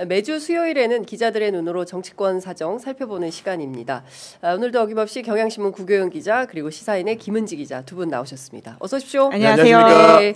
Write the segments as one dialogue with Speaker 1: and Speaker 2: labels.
Speaker 1: 매주 수요일에는 기자들의 눈으로 정치권 사정 살펴보는 시간입니다. 오늘도 어김없이 경향신문 구교영 기자 그리고 시사인의 김은지 기자 두 분 나오셨습니다. 어서 오십시오.
Speaker 2: 안녕하세요.
Speaker 1: 네,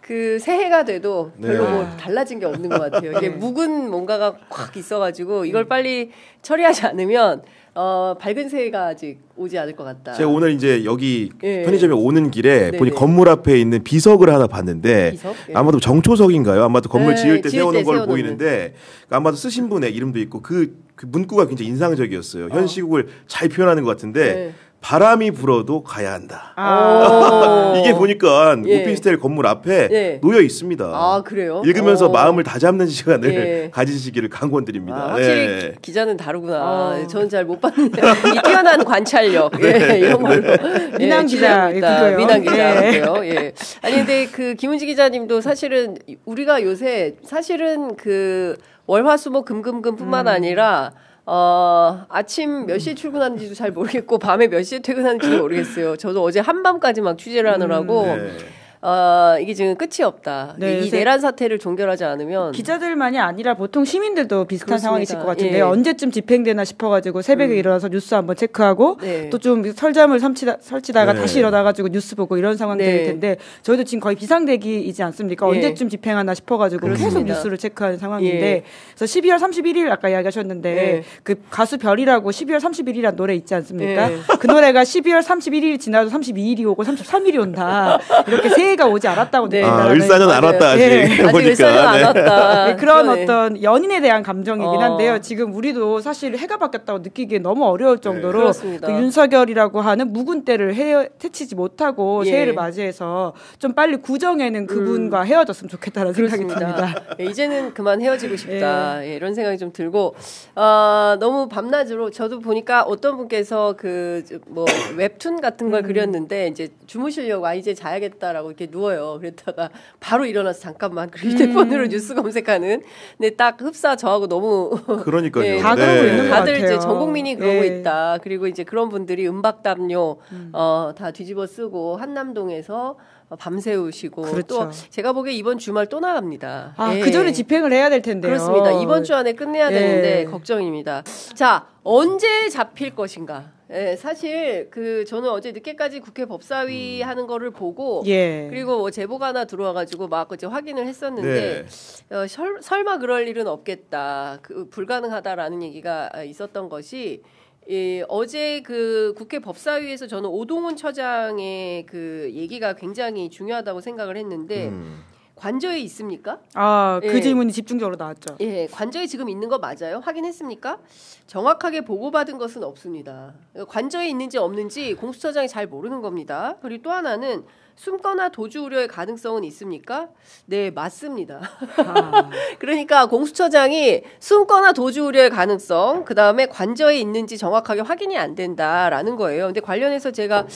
Speaker 1: 그 새해가 돼도 별로 뭐 달라진 게 없는 것 같아요. 이게 묵은 뭔가가 확 있어가지고 이걸 빨리 처리하지 않으면 밝은 새해가 아직 오지 않을 것 같다.
Speaker 2: 제가 오늘 이제 여기 편의점에 오는 길에 보니 건물 앞에 있는 비석을 하나 봤는데
Speaker 1: 비석?
Speaker 2: 아마도 정초석인가요? 아마도 건물 지을 때
Speaker 1: 지을
Speaker 2: 세우는
Speaker 1: 때
Speaker 2: 걸
Speaker 1: 세워놓는.
Speaker 2: 보이는데 아마도 쓰신 분의 이름도 있고 그 문구가 굉장히 인상적이었어요. 현 시국을 잘 표현하는 것 같은데 바람이 불어도 가야 한다. 이게 보니까 오피스텔 건물 앞에 놓여 있습니다.
Speaker 1: 아, 그래요?
Speaker 2: 읽으면서 마음을 다잡는 시간을 가지시기를 강권드립니다.
Speaker 1: 확실히 기자는 다르구나. 저는 잘 못 봤는데 이 뛰어난 관찰력 이런 걸로
Speaker 3: 민항 기자
Speaker 1: 민항 기자고요. 아니 근데 그 김은지 기자님도 사실은 우리가 요새 사실은 그 월화수목 금금금뿐만 아니라 아침 몇 시에 출근하는지도 잘 모르겠고 밤에 몇 시에 퇴근하는지도 모르겠어요. 저도 어제 한밤까지 막 취재를 하느라고 이게 지금 끝이 없다. 이 내란 사태를 종결하지 않으면
Speaker 3: 기자들만이 아니라 보통 시민들도 비슷한
Speaker 1: 그렇습니다.
Speaker 3: 상황이실 것 같은데 언제쯤 집행되나 싶어가지고 새벽에 일어나서 뉴스 한번 체크하고 또 좀 설잠을 설치다가 다시 일어나가지고 뉴스 보고 이런 상황들일 텐데 저희도 지금 거의 비상대기이지 않습니까? 언제쯤 집행하나 싶어가지고
Speaker 1: 그렇습니다.
Speaker 3: 계속 뉴스를 체크하는 상황인데 그래서 12월 31일 아까 이야기하셨는데 그 가수 별이라고 12월 31일이라는 노래 있지 않습니까? 그 노래가 12월 31일이 지나도 32일이 오고 33일이 온다. 이렇게 새해가 오지 않았다고
Speaker 2: 을사년 안 왔다 아직.
Speaker 1: 아직 을사년 안 왔다.
Speaker 3: 그런 어떤 연인에 대한 감정이긴 한데요. 지금 우리도 사실 해가 바뀌었다고 느끼기에 너무 어려울 정도로 그 윤석열이라고 하는 묵은 때를 헤치지 못하고 새해를 맞이해서 좀 빨리 구정에는 그분과 헤어졌으면 좋겠다는 생각이 듭니다.
Speaker 1: 이제는 그만 헤어지고 싶다. 이런 생각이 좀 들고 너무 밤낮으로 저도 보니까 어떤 분께서 그 뭐 웹툰 같은 걸 그렸는데 이제 주무시려고 이제 자야겠다라고 이렇게 누워요. 그랬다가 바로 일어나서 잠깐만 그 휴대폰으로 뉴스 검색하는. 근데 딱 흡사 저하고 너무
Speaker 2: 그러니까요.
Speaker 3: 다 그러고 있는 것
Speaker 1: 다들
Speaker 3: 같아요.
Speaker 1: 이제 전 국민이 그러고 있다. 그리고 이제 그런 분들이 음박담요 다 뒤집어 쓰고 한남동에서 밤새우시고 또 제가 보기에 이번 주말 또 나갑니다.
Speaker 3: 그 전에 집행을 해야 될 텐데요.
Speaker 1: 그렇습니다. 이번 주 안에 끝내야 되는데 걱정입니다. 자, 언제 잡힐 것인가? 사실 저는 어제 늦게까지 국회 법사위 하는 거를 보고 그리고 뭐 제보가 하나 들어와가지고 막 이제 확인을 했었는데 설마 그럴 일은 없겠다, 불가능하다라는 얘기가 있었던 것이. 어제 그 국회 법사위에서 저는 오동훈 처장의 그 얘기가 굉장히 중요하다고 생각을 했는데 관저에 있습니까?
Speaker 3: 그 질문이 집중적으로 나왔죠.
Speaker 1: 관저에 지금 있는 거 맞아요? 확인했습니까? 정확하게 보고받은 것은 없습니다. 관저에 있는지 없는지 공수처장이 잘 모르는 겁니다. 그리고 또 하나는 숨거나 도주 우려의 가능성은 있습니까? 네, 맞습니다. 그러니까 공수처장이 숨거나 도주 우려의 가능성, 그다음에 관저에 있는지 정확하게 확인이 안 된다라는 거예요. 근데 관련해서 제가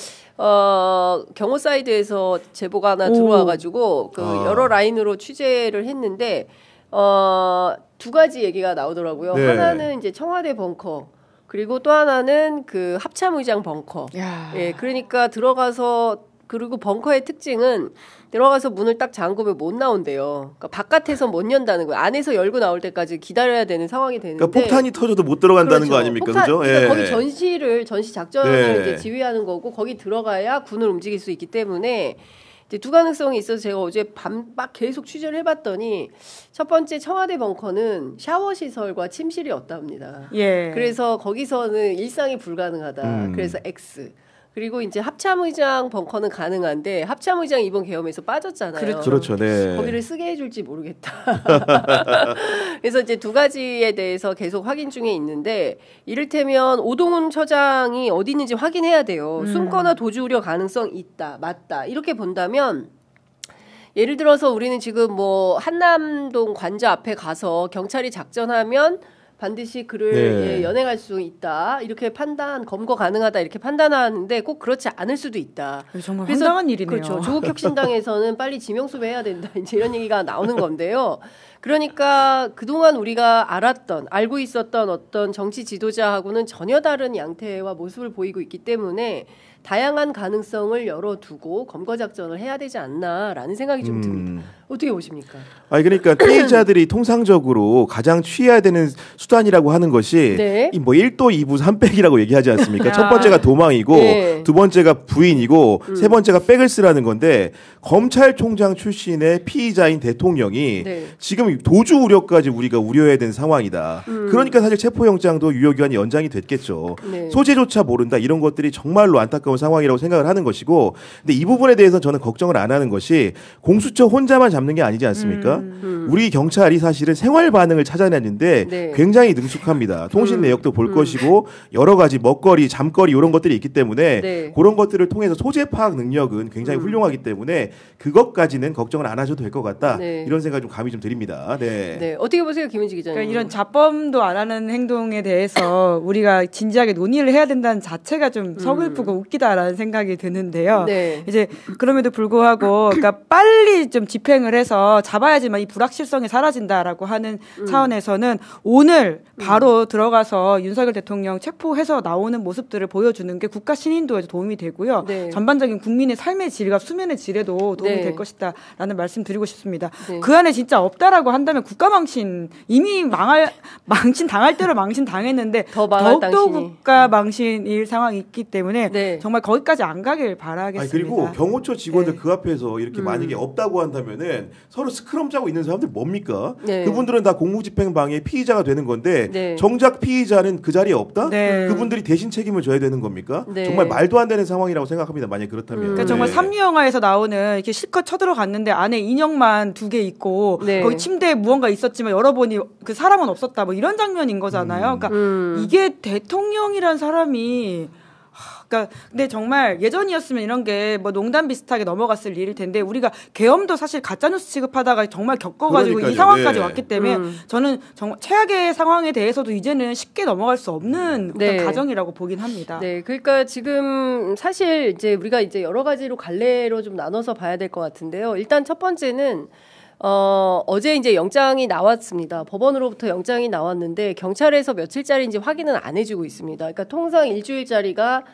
Speaker 1: 경호 사이드에서 제보가 하나 들어와가지고 여러 라인으로 취재를 했는데 두 가지 얘기가 나오더라고요. 하나는 이제 청와대 벙커. 그리고 또 하나는 그 합참의장 벙커. 그러니까 들어가서 그리고 벙커의 특징은 들어가서 문을 딱 잠그면 못 나온대요. 그러니까 바깥에서 못 연다는 거예요. 안에서 열고 나올 때까지 기다려야 되는 상황이 되는데.
Speaker 2: 그러니까 폭탄이 터져도 못 들어간다는 거 아닙니까? 그죠?
Speaker 1: 그러니까 거기 전시 작전을 이제 지휘하는 거고 거기 들어가야 군을 움직일 수 있기 때문에 이제 두 가능성이 있어서 제가 어제 밤 막 계속 취재를 해봤더니 첫 번째 청와대 벙커는 샤워 시설과 침실이 없답니다. 그래서 거기서는 일상이 불가능하다. 그래서 X. 그리고 이제 합참의장 벙커는 가능한데 합참의장 이번 계엄에서 빠졌잖아요.
Speaker 2: 그렇죠.
Speaker 1: 거기를 쓰게 해줄지 모르겠다. 그래서 이제 두 가지에 대해서 계속 확인 중에 있는데 이를테면 오동훈 처장이 어디 있는지 확인해야 돼요. 숨거나 도주 우려 가능성 있다, 맞다 이렇게 본다면 예를 들어서 우리는 지금 뭐 한남동 관저 앞에 가서 경찰이 작전하면 반드시 그를 연행할 수 있다. 이렇게 검거 가능하다. 이렇게 판단하는데 꼭 그렇지 않을 수도 있다.
Speaker 3: 정말 황당한 일이네요.
Speaker 1: 그렇죠. 조국 혁신당에서는 빨리 지명수배해야 된다. 이제 이런 얘기가 나오는 건데요. 그러니까 그동안 우리가 알고 있었던 어떤 정치 지도자하고는 전혀 다른 양태와 모습을 보이고 있기 때문에 다양한 가능성을 열어두고 검거 작전을 해야 되지 않나라는 생각이 좀 듭니다. 어떻게 보십니까?
Speaker 2: 그러니까 피해자들이 통상적으로 가장 취해야 되는 수단이라고 하는 것이
Speaker 1: 네.
Speaker 2: 뭐 1도 2부 3백이라고 얘기하지 않습니까? 첫 번째가 도망이고
Speaker 1: 네.
Speaker 2: 두 번째가 부인이고 세 번째가 백을 쓰라는 건데 검찰총장 출신의 피의자인 대통령이
Speaker 1: 네.
Speaker 2: 지금 도주 우려까지 우리가 우려해야 되는 상황이다. 그러니까 사실 체포영장도 유효기한이 연장이 됐겠죠.
Speaker 1: 네.
Speaker 2: 소재조차 모른다. 이런 것들이 정말로 안타까운 상황이라고 생각을 하는 것이고 근데 이 부분에 대해서 저는 걱정을 안 하는 것이 공수처 혼자만 잡는 게 아니지 않습니까? 우리 경찰이 사실은 생활 반응을 찾아내는데
Speaker 1: 네.
Speaker 2: 굉장히 능숙합니다. 통신 내역도 볼 것이고 여러 가지 먹거리, 잠거리 이런 것들이 있기 때문에
Speaker 1: 네.
Speaker 2: 그런 것들을 통해서 소재 파악 능력은 굉장히 훌륭하기 때문에 그것까지는 걱정을 안 하셔도 될 것 같다.
Speaker 1: 네.
Speaker 2: 이런 생각 좀 감히 좀 드립니다. 네.
Speaker 1: 네. 어떻게 보세요, 김은지 기자님?
Speaker 3: 그러니까 이런 자범도 안 하는 행동에 대해서 우리가 진지하게 논의를 해야 된다는 자체가 좀 서글프고 웃기다라는 생각이 드는데요.
Speaker 1: 네.
Speaker 3: 이제 그럼에도 불구하고 그러니까 빨리 좀 집행을 해서 잡아야지만 이 불확실성이 사라진다라고 하는 차원에서는 오늘 바로 들어가서 윤석열 대통령 체포해서 나오는 모습들을 보여주는 게 국가 신인도에도 도움이 되고요.
Speaker 1: 네.
Speaker 3: 전반적인 국민의 삶의 질과 수면의 질에도 도움이
Speaker 1: 네.
Speaker 3: 될 것이다라는 말씀 드리고 싶습니다.
Speaker 1: 네.
Speaker 3: 그 안에 진짜 없다라고 한다면 국가망신 이미 망신 당할 대로 망신 당했는데
Speaker 1: 더 망할
Speaker 3: 더욱더
Speaker 1: 당신이.
Speaker 3: 국가망신일 상황이 있기 때문에
Speaker 1: 네.
Speaker 3: 정말 거기까지 안 가길 바라겠습니다.
Speaker 2: 그리고 경호처 직원들
Speaker 3: 네.
Speaker 2: 그 앞에서 이렇게 만약에 없다고 한다면은 서로 스크럼 짜고 있는 사람들 뭡니까?
Speaker 1: 네.
Speaker 2: 그분들은 다 공무집행방해 피의자가 되는 건데
Speaker 1: 네.
Speaker 2: 정작 피의자는 그 자리에 없다?
Speaker 3: 네.
Speaker 2: 그분들이 대신 책임을 져야 되는 겁니까?
Speaker 1: 네.
Speaker 2: 정말 말도 안 되는 상황이라고 생각합니다. 만약 그렇다면.
Speaker 3: 그러니까 정말
Speaker 2: 네.
Speaker 3: 삼류 영화에서 나오는 이렇게 실컷 쳐들어갔는데 안에 인형만 2개 있고
Speaker 1: 네.
Speaker 3: 거기 침대에 무언가 있었지만 열어보니 그 사람은 없었다 뭐 이런 장면인 거잖아요. 그러니까 이게 대통령이란 사람이 그러니까 근데 정말 예전이었으면 이런 게 뭐 농담 비슷하게 넘어갔을 일일 텐데 우리가 계엄도 사실 가짜뉴스 취급하다가 정말 겪어가지고
Speaker 2: 그러니까요.
Speaker 3: 이 상황까지
Speaker 2: 네.
Speaker 3: 왔기 때문에 저는 정말 최악의 상황에 대해서도 이제는 쉽게 넘어갈 수 없는
Speaker 1: 네.
Speaker 3: 어떤 가정이라고 보긴 합니다.
Speaker 1: 네, 그러니까 지금 사실 이제 우리가 이제 여러 가지로 갈래로 좀 나눠서 봐야 될 것 같은데요. 일단 첫 번째는 어제 이제 영장이 나왔습니다. 법원으로부터 영장이 나왔는데 경찰에서 며칠짜리인지 확인은 안 해주고 있습니다. 그러니까 통상 일주일짜리가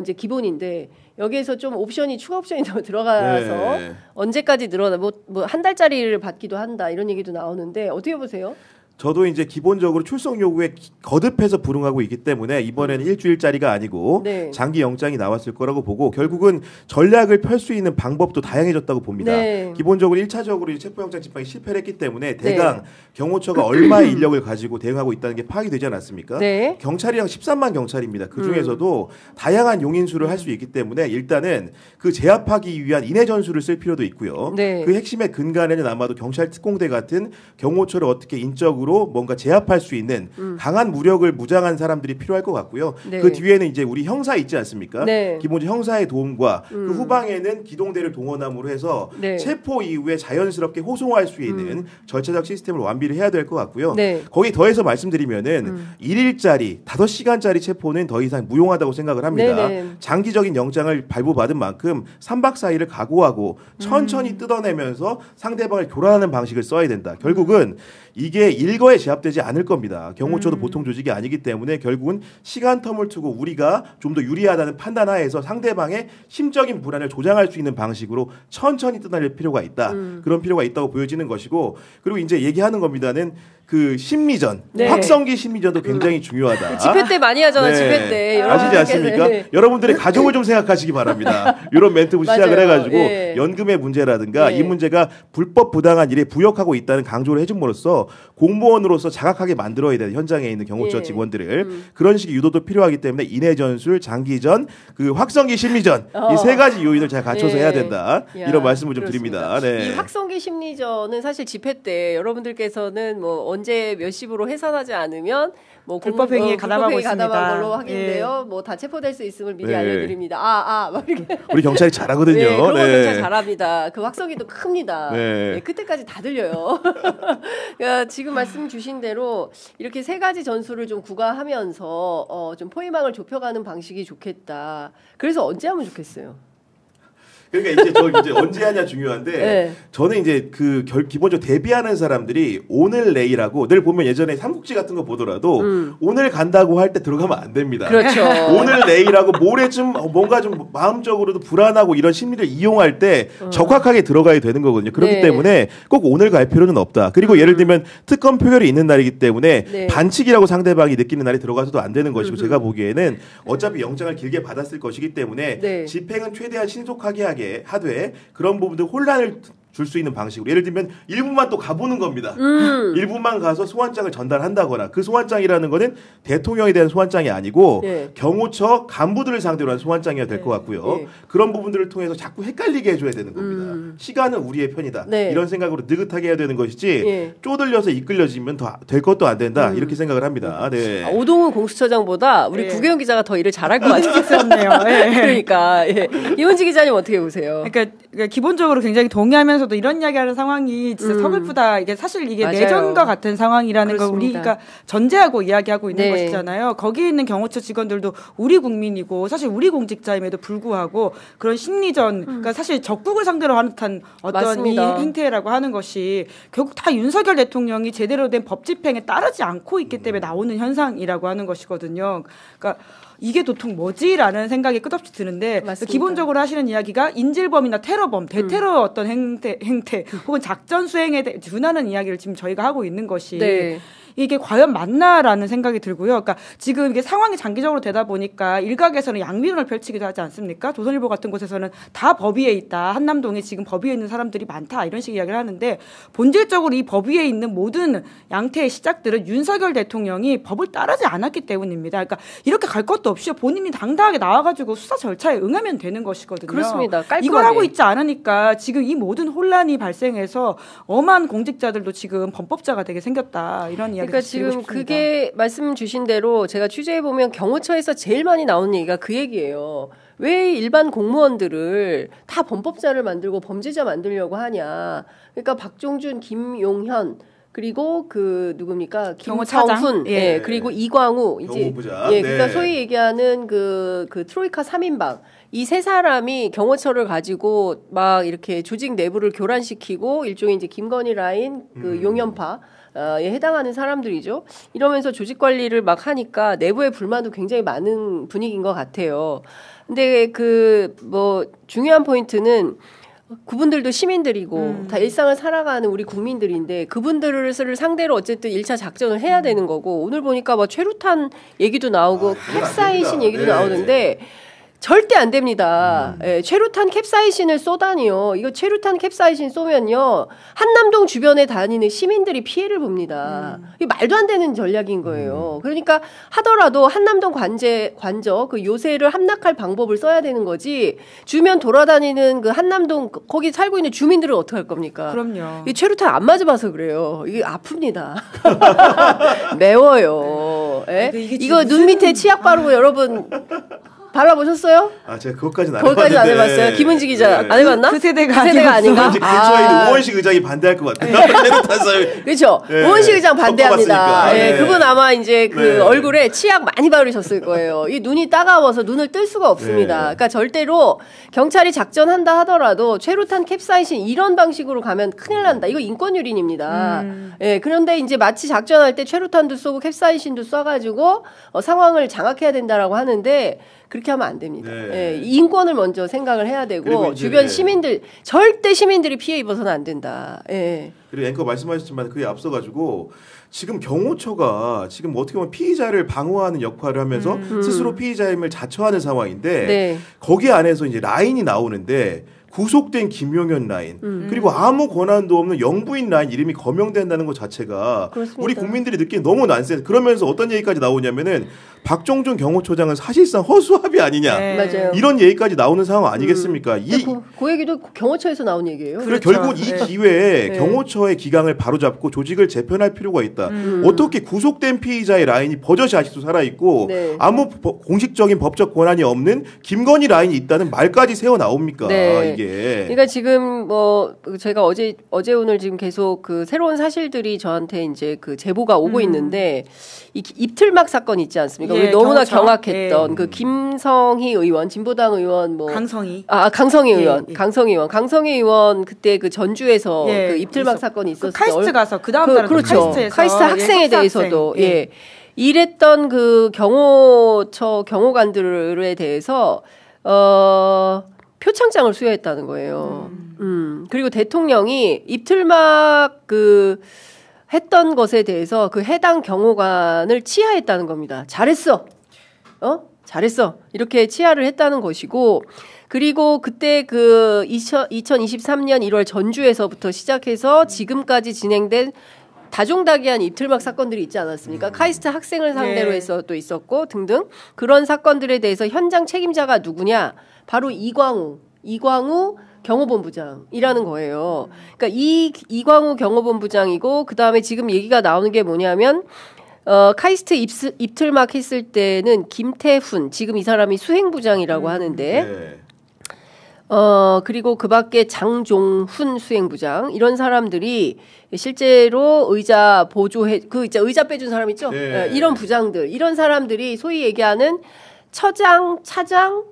Speaker 1: 이제 기본인데 여기에서 좀 추가 옵션이 더 들어가서
Speaker 2: 네.
Speaker 1: 언제까지 늘어나 뭐 한 달짜리를 받기도 한다 이런 얘기도 나오는데 어떻게 보세요?
Speaker 2: 저도 이제 기본적으로 출석 요구에 거듭해서 불응하고 있기 때문에 이번에는 일주일짜리가 아니고
Speaker 1: 네.
Speaker 2: 장기 영장이 나왔을 거라고 보고 결국은 전략을 펼 수 있는 방법도 다양해졌다고 봅니다.
Speaker 1: 네.
Speaker 2: 기본적으로 1차적으로 체포영장 집행이 실패를 했기 때문에 대강 경호처가 얼마의 인력을 가지고 대응하고 있다는 게 파악이 되지 않았습니까?
Speaker 1: 네.
Speaker 2: 경찰이랑 13만 경찰입니다. 그중에서도 다양한 용인수를 할 수 있기 때문에 일단은 그 제압하기 위한 인해 전술을 쓸 필요도 있고요.
Speaker 1: 네.
Speaker 2: 그 핵심의 근간에는 아마도 경찰 특공대 같은 경호처를 어떻게 인적으로 뭔가 제압할 수 있는 강한 무력을 무장한 사람들이 필요할 것 같고요.
Speaker 1: 네.
Speaker 2: 그 뒤에는 이제 우리 형사 있지 않습니까?
Speaker 1: 네.
Speaker 2: 기본적으로 형사의 도움과 그 후방에는 기동대를 동원함으로 해서
Speaker 1: 네.
Speaker 2: 체포 이후에 자연스럽게 호송할 수 있는 절차적 시스템을 완비를 해야 될 것 같고요.
Speaker 1: 네.
Speaker 2: 거기 더해서 말씀드리면은 1일짜리 5시간짜리 체포는 더 이상 무용하다고 생각을 합니다.
Speaker 1: 네네.
Speaker 2: 장기적인 영장을 발부받은 만큼 3박 4일을 각오하고 천천히 뜯어내면서 상대방을 교란하는 방식을 써야 된다. 결국은 이게 일거에 제압되지 않을 겁니다. 경호처도 보통 조직이 아니기 때문에 결국은 시간 텀을 두고 우리가 좀 더 유리하다는 판단하에서 상대방의 심적인 불안을 조장할 수 있는 방식으로 천천히 뜯어낼 필요가 있다. 그런 필요가 있다고 보여지는 것이고 그리고 이제 얘기하는 겁니다는 그 심리전,
Speaker 1: 네.
Speaker 2: 확성기 심리전도 굉장히 중요하다.
Speaker 1: 집회 때 많이 하잖아.
Speaker 2: 네.
Speaker 1: 집회 때.
Speaker 2: 아시지 않습니까?
Speaker 1: 네.
Speaker 2: 여러분들의 가족을 좀 생각하시기 바랍니다. 이런 멘트부터
Speaker 1: 맞아요.
Speaker 2: 시작을 해가지고
Speaker 1: 예.
Speaker 2: 연금의 문제라든가
Speaker 1: 예.
Speaker 2: 이 문제가 불법 부당한 일에 부역하고 있다는 강조를 해줌으로써 공무원으로서 자각하게 만들어야 되는 현장에 있는 경호처
Speaker 1: 예.
Speaker 2: 직원들을 그런 식의 유도도 필요하기 때문에 인해 전술, 장기전, 그 확성기 심리전 이 세 가지 요인을 잘 갖춰서
Speaker 1: 예.
Speaker 2: 해야 된다.
Speaker 1: 야,
Speaker 2: 이런 말씀을 좀
Speaker 1: 그렇습니다.
Speaker 2: 드립니다. 네.
Speaker 1: 이 확성기 심리전은 사실 집회 때 여러분들께서는 뭐 언제 몇 시부로 해산하지 않으면 뭐
Speaker 3: 불법 행위에 가담하고
Speaker 1: 불법 행위에 가담한
Speaker 3: 있습니다.
Speaker 1: 걸로 확인돼요. 뭐 다 체포될 수 있음을 미리
Speaker 2: 네.
Speaker 1: 알려드립니다. 막 이렇게.
Speaker 2: 우리 경찰이 잘하거든요.
Speaker 1: 네, 그런 거
Speaker 2: 네.
Speaker 1: 경찰 잘합니다. 그 확성기도 큽니다.
Speaker 2: 네.
Speaker 1: 네, 그때까지 다 들려요. 그러니까 지금 말씀 주신 대로 이렇게 세 가지 전술을 좀 구가하면서 좀 포위망을 좁혀가는 방식이 좋겠다. 그래서 언제 하면 좋겠어요?
Speaker 2: 그러니까 이제 저 이제 언제 하냐 중요한데 네. 저는 이제 그 기본적으로 데뷔하는 사람들이 오늘 내일하고 늘 보면 예전에 삼국지 같은 거 보더라도 오늘 간다고 할 때 들어가면 안 됩니다.
Speaker 1: 그렇죠.
Speaker 2: 오늘 내일하고 모레쯤 뭔가 좀 마음적으로도 불안하고 이런 심리를 이용할 때 적확하게 들어가야 되는 거거든요. 그렇기 네. 때문에 꼭 오늘 갈 필요는 없다. 그리고 예를 들면 특검 표결이 있는 날이기 때문에 네. 반칙이라고 상대방이 느끼는 날이 들어가서도 안 되는 것이고 제가 보기에는 어차피 영장을 길게 받았을 것이기 때문에 네. 집행은 최대한 신속하게 하되 그런 부분들 혼란을 줄 수 있는 방식으로 예를 들면 일부만 또 가보는 겁니다. 일부만 가서 소환장을 전달한다거나 그 소환장이라는 거는 대통령에 대한 소환장이 아니고 네. 경호처 간부들을 상대로 한 소환장이어야 될 것 같고요. 네. 그런 부분들을 통해서 자꾸 헷갈리게 해줘야 되는 겁니다. 시간은 우리의 편이다. 네. 이런 생각으로 느긋하게 해야 되는 것이지 네. 쪼들려서 이끌려지면 더 될 것도 안 된다. 이렇게 생각을 합니다. 네.
Speaker 1: 오동훈 공수처장보다 우리 구경훈 기자가 더 일을 잘할 것 같아요. 네. 그러니까 이원지 기자님 어떻게 보세요?
Speaker 3: 그러니까 기본적으로 굉장히 동의하면서 이런 이야기하는 상황이 진짜 서글프다. 이게 사실 이게 맞아요. 내전과 같은 상황이라는 걸 우리가 전제하고 이야기하고 있는 네. 것이잖아요. 거기에 있는 경호처 직원들도 우리 국민이고 사실 우리 공직자임에도 불구하고 그런 심리전, 그러니까 사실 적국을 상대로 하는 듯한 어떤 맞습니다. 이 행태라고 하는 것이 결국 다 윤석열 대통령이 제대로 된 법 집행에 따르지 않고 있기 때문에 나오는 현상이라고 하는 것이거든요. 그러니까 이게 도통 뭐지라는 생각이 끝없이 드는데 기본적으로 하시는 이야기가 인질범이나 테러범, 대테러 어떤 행태 혹은 작전 수행에 준하는 이야기를 지금 저희가 하고 있는 것이 네. 이게 과연 맞나라는 생각이 들고요. 그러니까 지금 이게 상황이 장기적으로 되다 보니까 일각에서는 양비론을 펼치기도 하지 않습니까? 조선일보 같은 곳에서는 다 법위에 있다. 한남동에 지금 법위에 있는 사람들이 많다. 이런 식의 이야기를 하는데 본질적으로 이 법위에 있는 모든 양태의 시작들은 윤석열 대통령이 법을 따르지 않았기 때문입니다. 그러니까 이렇게 갈 것도 없이 본인이 당당하게 나와가지고 수사 절차에 응하면 되는 것이거든요.
Speaker 1: 그렇습니다. 깔끔하게.
Speaker 3: 이걸 하고 있지 않으니까 지금 이 모든 혼란이 발생해서 엄한 공직자들도 지금 범법자가 되게 생겼다. 이런 이야기.
Speaker 1: 그러니까 지금 그게 말씀 주신 대로 제가 취재해 보면 경호처에서 제일 많이 나오는 얘기가 그 얘기예요. 왜 일반 공무원들을 다 범법자를 만들고 범죄자 만들려고 하냐. 그러니까 박종준, 김용현 그리고 그 누굽니까? 김성훈, 예, 그리고 이광우 이제
Speaker 2: 경호부자.
Speaker 1: 예, 그러니까 네. 소위 얘기하는 그 트로이카 3인방 이 세 사람이 경호처를 가지고 막 이렇게 조직 내부를 교란시키고 일종의 이제 김건희 라인 그 용연파 에 해당하는 사람들이죠. 이러면서 조직 관리를 막 하니까 내부의 불만도 굉장히 많은 분위기인 것 같아요. 근데 그 뭐 중요한 포인트는 그분들도 시민들이고 다 일상을 살아가는 우리 국민들인데 그분들을 상대로 어쨌든 1차 작전을 해야 되는 거고 오늘 보니까 뭐 최루탄 얘기도 나오고 캡사이신 얘기도 네. 나오는데 절대 안 됩니다. 예, 최루탄 캡사이신을 쏘다니요. 이거 최루탄 캡사이신 쏘면요. 한남동 주변에 다니는 시민들이 피해를 봅니다. 이게 말도 안 되는 전략인 거예요. 그러니까 하더라도 한남동 관저 그 요새를 함락할 방법을 써야 되는 거지. 주변 돌아다니는 그 한남동 거기 살고 있는 주민들은 어떻게 할 겁니까?
Speaker 3: 그럼요.
Speaker 1: 이 최루탄 안 맞아봐서 그래요. 이게 아픕니다. 매워요. 예? 이거 눈 밑에 치약 바르고 여러분 발라보셨어요?
Speaker 2: 아, 제가 그것까지는
Speaker 1: 안 해봤어요. 김은지 기자 네. 안 해봤나?
Speaker 3: 그 세대가
Speaker 2: 아닌가? 근처에 있는 오원식 의장이 반대할 것 같아요.
Speaker 1: 그렇죠. 네. 오원식 의장 반대합니다. 네. 그분 아마 이제 그 네. 얼굴에 치약 많이 바르셨을 거예요. 이 눈이 따가워서 눈을 뜰 수가 없습니다. 네. 그러니까 절대로 경찰이 작전한다 하더라도 최루탄 캡사이신 이런 방식으로 가면 큰일 난다. 이거 인권유린입니다. 예, 그런데 이제 마치 작전할 때 최루탄도 쏘고 캡사이신도 쏴가지고 상황을 장악해야 된다라고 하는데 그렇게 하면 안 됩니다. 네. 예, 인권을 먼저 생각을 해야 되고 주변 시민들 절대 시민들이 피해 입어서는 안 된다. 예.
Speaker 2: 그리고 앵커 말씀하셨지만 그에 앞서가지고 지금 경호처가 지금 어떻게 보면 피의자를 방어하는 역할을 하면서 스스로 피의자임을 자처하는 상황인데 네. 거기 안에서 이제 라인이 나오는데 구속된 김용현 라인 그리고 아무 권한도 없는 영부인 라인 이름이 거명된다는 것 자체가 그렇습니다. 우리 국민들이 느끼는 너무 난센스. 그러면서 어떤 얘기까지 나오냐면은 박종준 경호처장은 사실상 허수아비 아니냐.
Speaker 1: 네. 맞아요.
Speaker 2: 이런 얘기까지 나오는 상황 아니겠습니까?
Speaker 1: 그 얘기도 경호처에서 나온 얘기예요.
Speaker 2: 그렇죠. 결국 이 기회에 네. 경호처의 기강을 바로잡고 조직을 재편할 필요가 있다. 어떻게 구속된 피의자의 라인이 버젓이 아직도 살아있고 네. 아무 공식적인 법적 권한이 없는 김건희 라인이 있다는 말까지 세워 나옵니까?
Speaker 1: 네.
Speaker 2: 이게.
Speaker 1: 그러니까 지금 뭐 제가 어제 오늘 지금 계속 그 새로운 사실들이 저한테 이제 그 제보가 오고 있는데 이 입틀막 사건 있지 않습니까? 아니겠습니까? 우리 너무나 경악했던 그 김성희 의원, 진보당 의원
Speaker 3: 강성희.
Speaker 1: 강성희 의원. 강성희 의원 그때 그 전주에서 그 입틀막 사건이 있었을 때
Speaker 3: 카이스트 가서 그 다음 날에
Speaker 1: 그렇죠. 카이스트 학생에 대해서도 이랬던 그 경호처 경호관들에 대해서 표창장을 수여했다는 거예요. 그리고 대통령이 입틀막 했던 것에 대해서 그 해당 경호관을 치하했다는 겁니다. 잘했어. 잘했어. 이렇게 치하를 했다는 것이고, 그리고 그때 2023년 1월 전주에서부터 시작해서 지금까지 진행된 다종다기한 입틀막 사건들이 있지 않았습니까? 카이스트 학생을 상대로 해서 또 있었고 등등 그런 사건들에 대해서 현장 책임자가 누구냐? 바로 이광우 경호본부장이라는 거예요. 그러니까 이광우 경호본부장이고 그다음에 지금 얘기가 나오는 게 뭐냐면 카이스트 입틀막 했을 때는 김태훈 지금 이 사람이 수행부장이라고 하는데 그리고 그 밖에 장종훈 수행부장 이런 사람들이 실제로 의자 보조해 의자 빼준 사람 있죠? 이런 부장들 이런 사람들이 소위 얘기하는 처장, 차장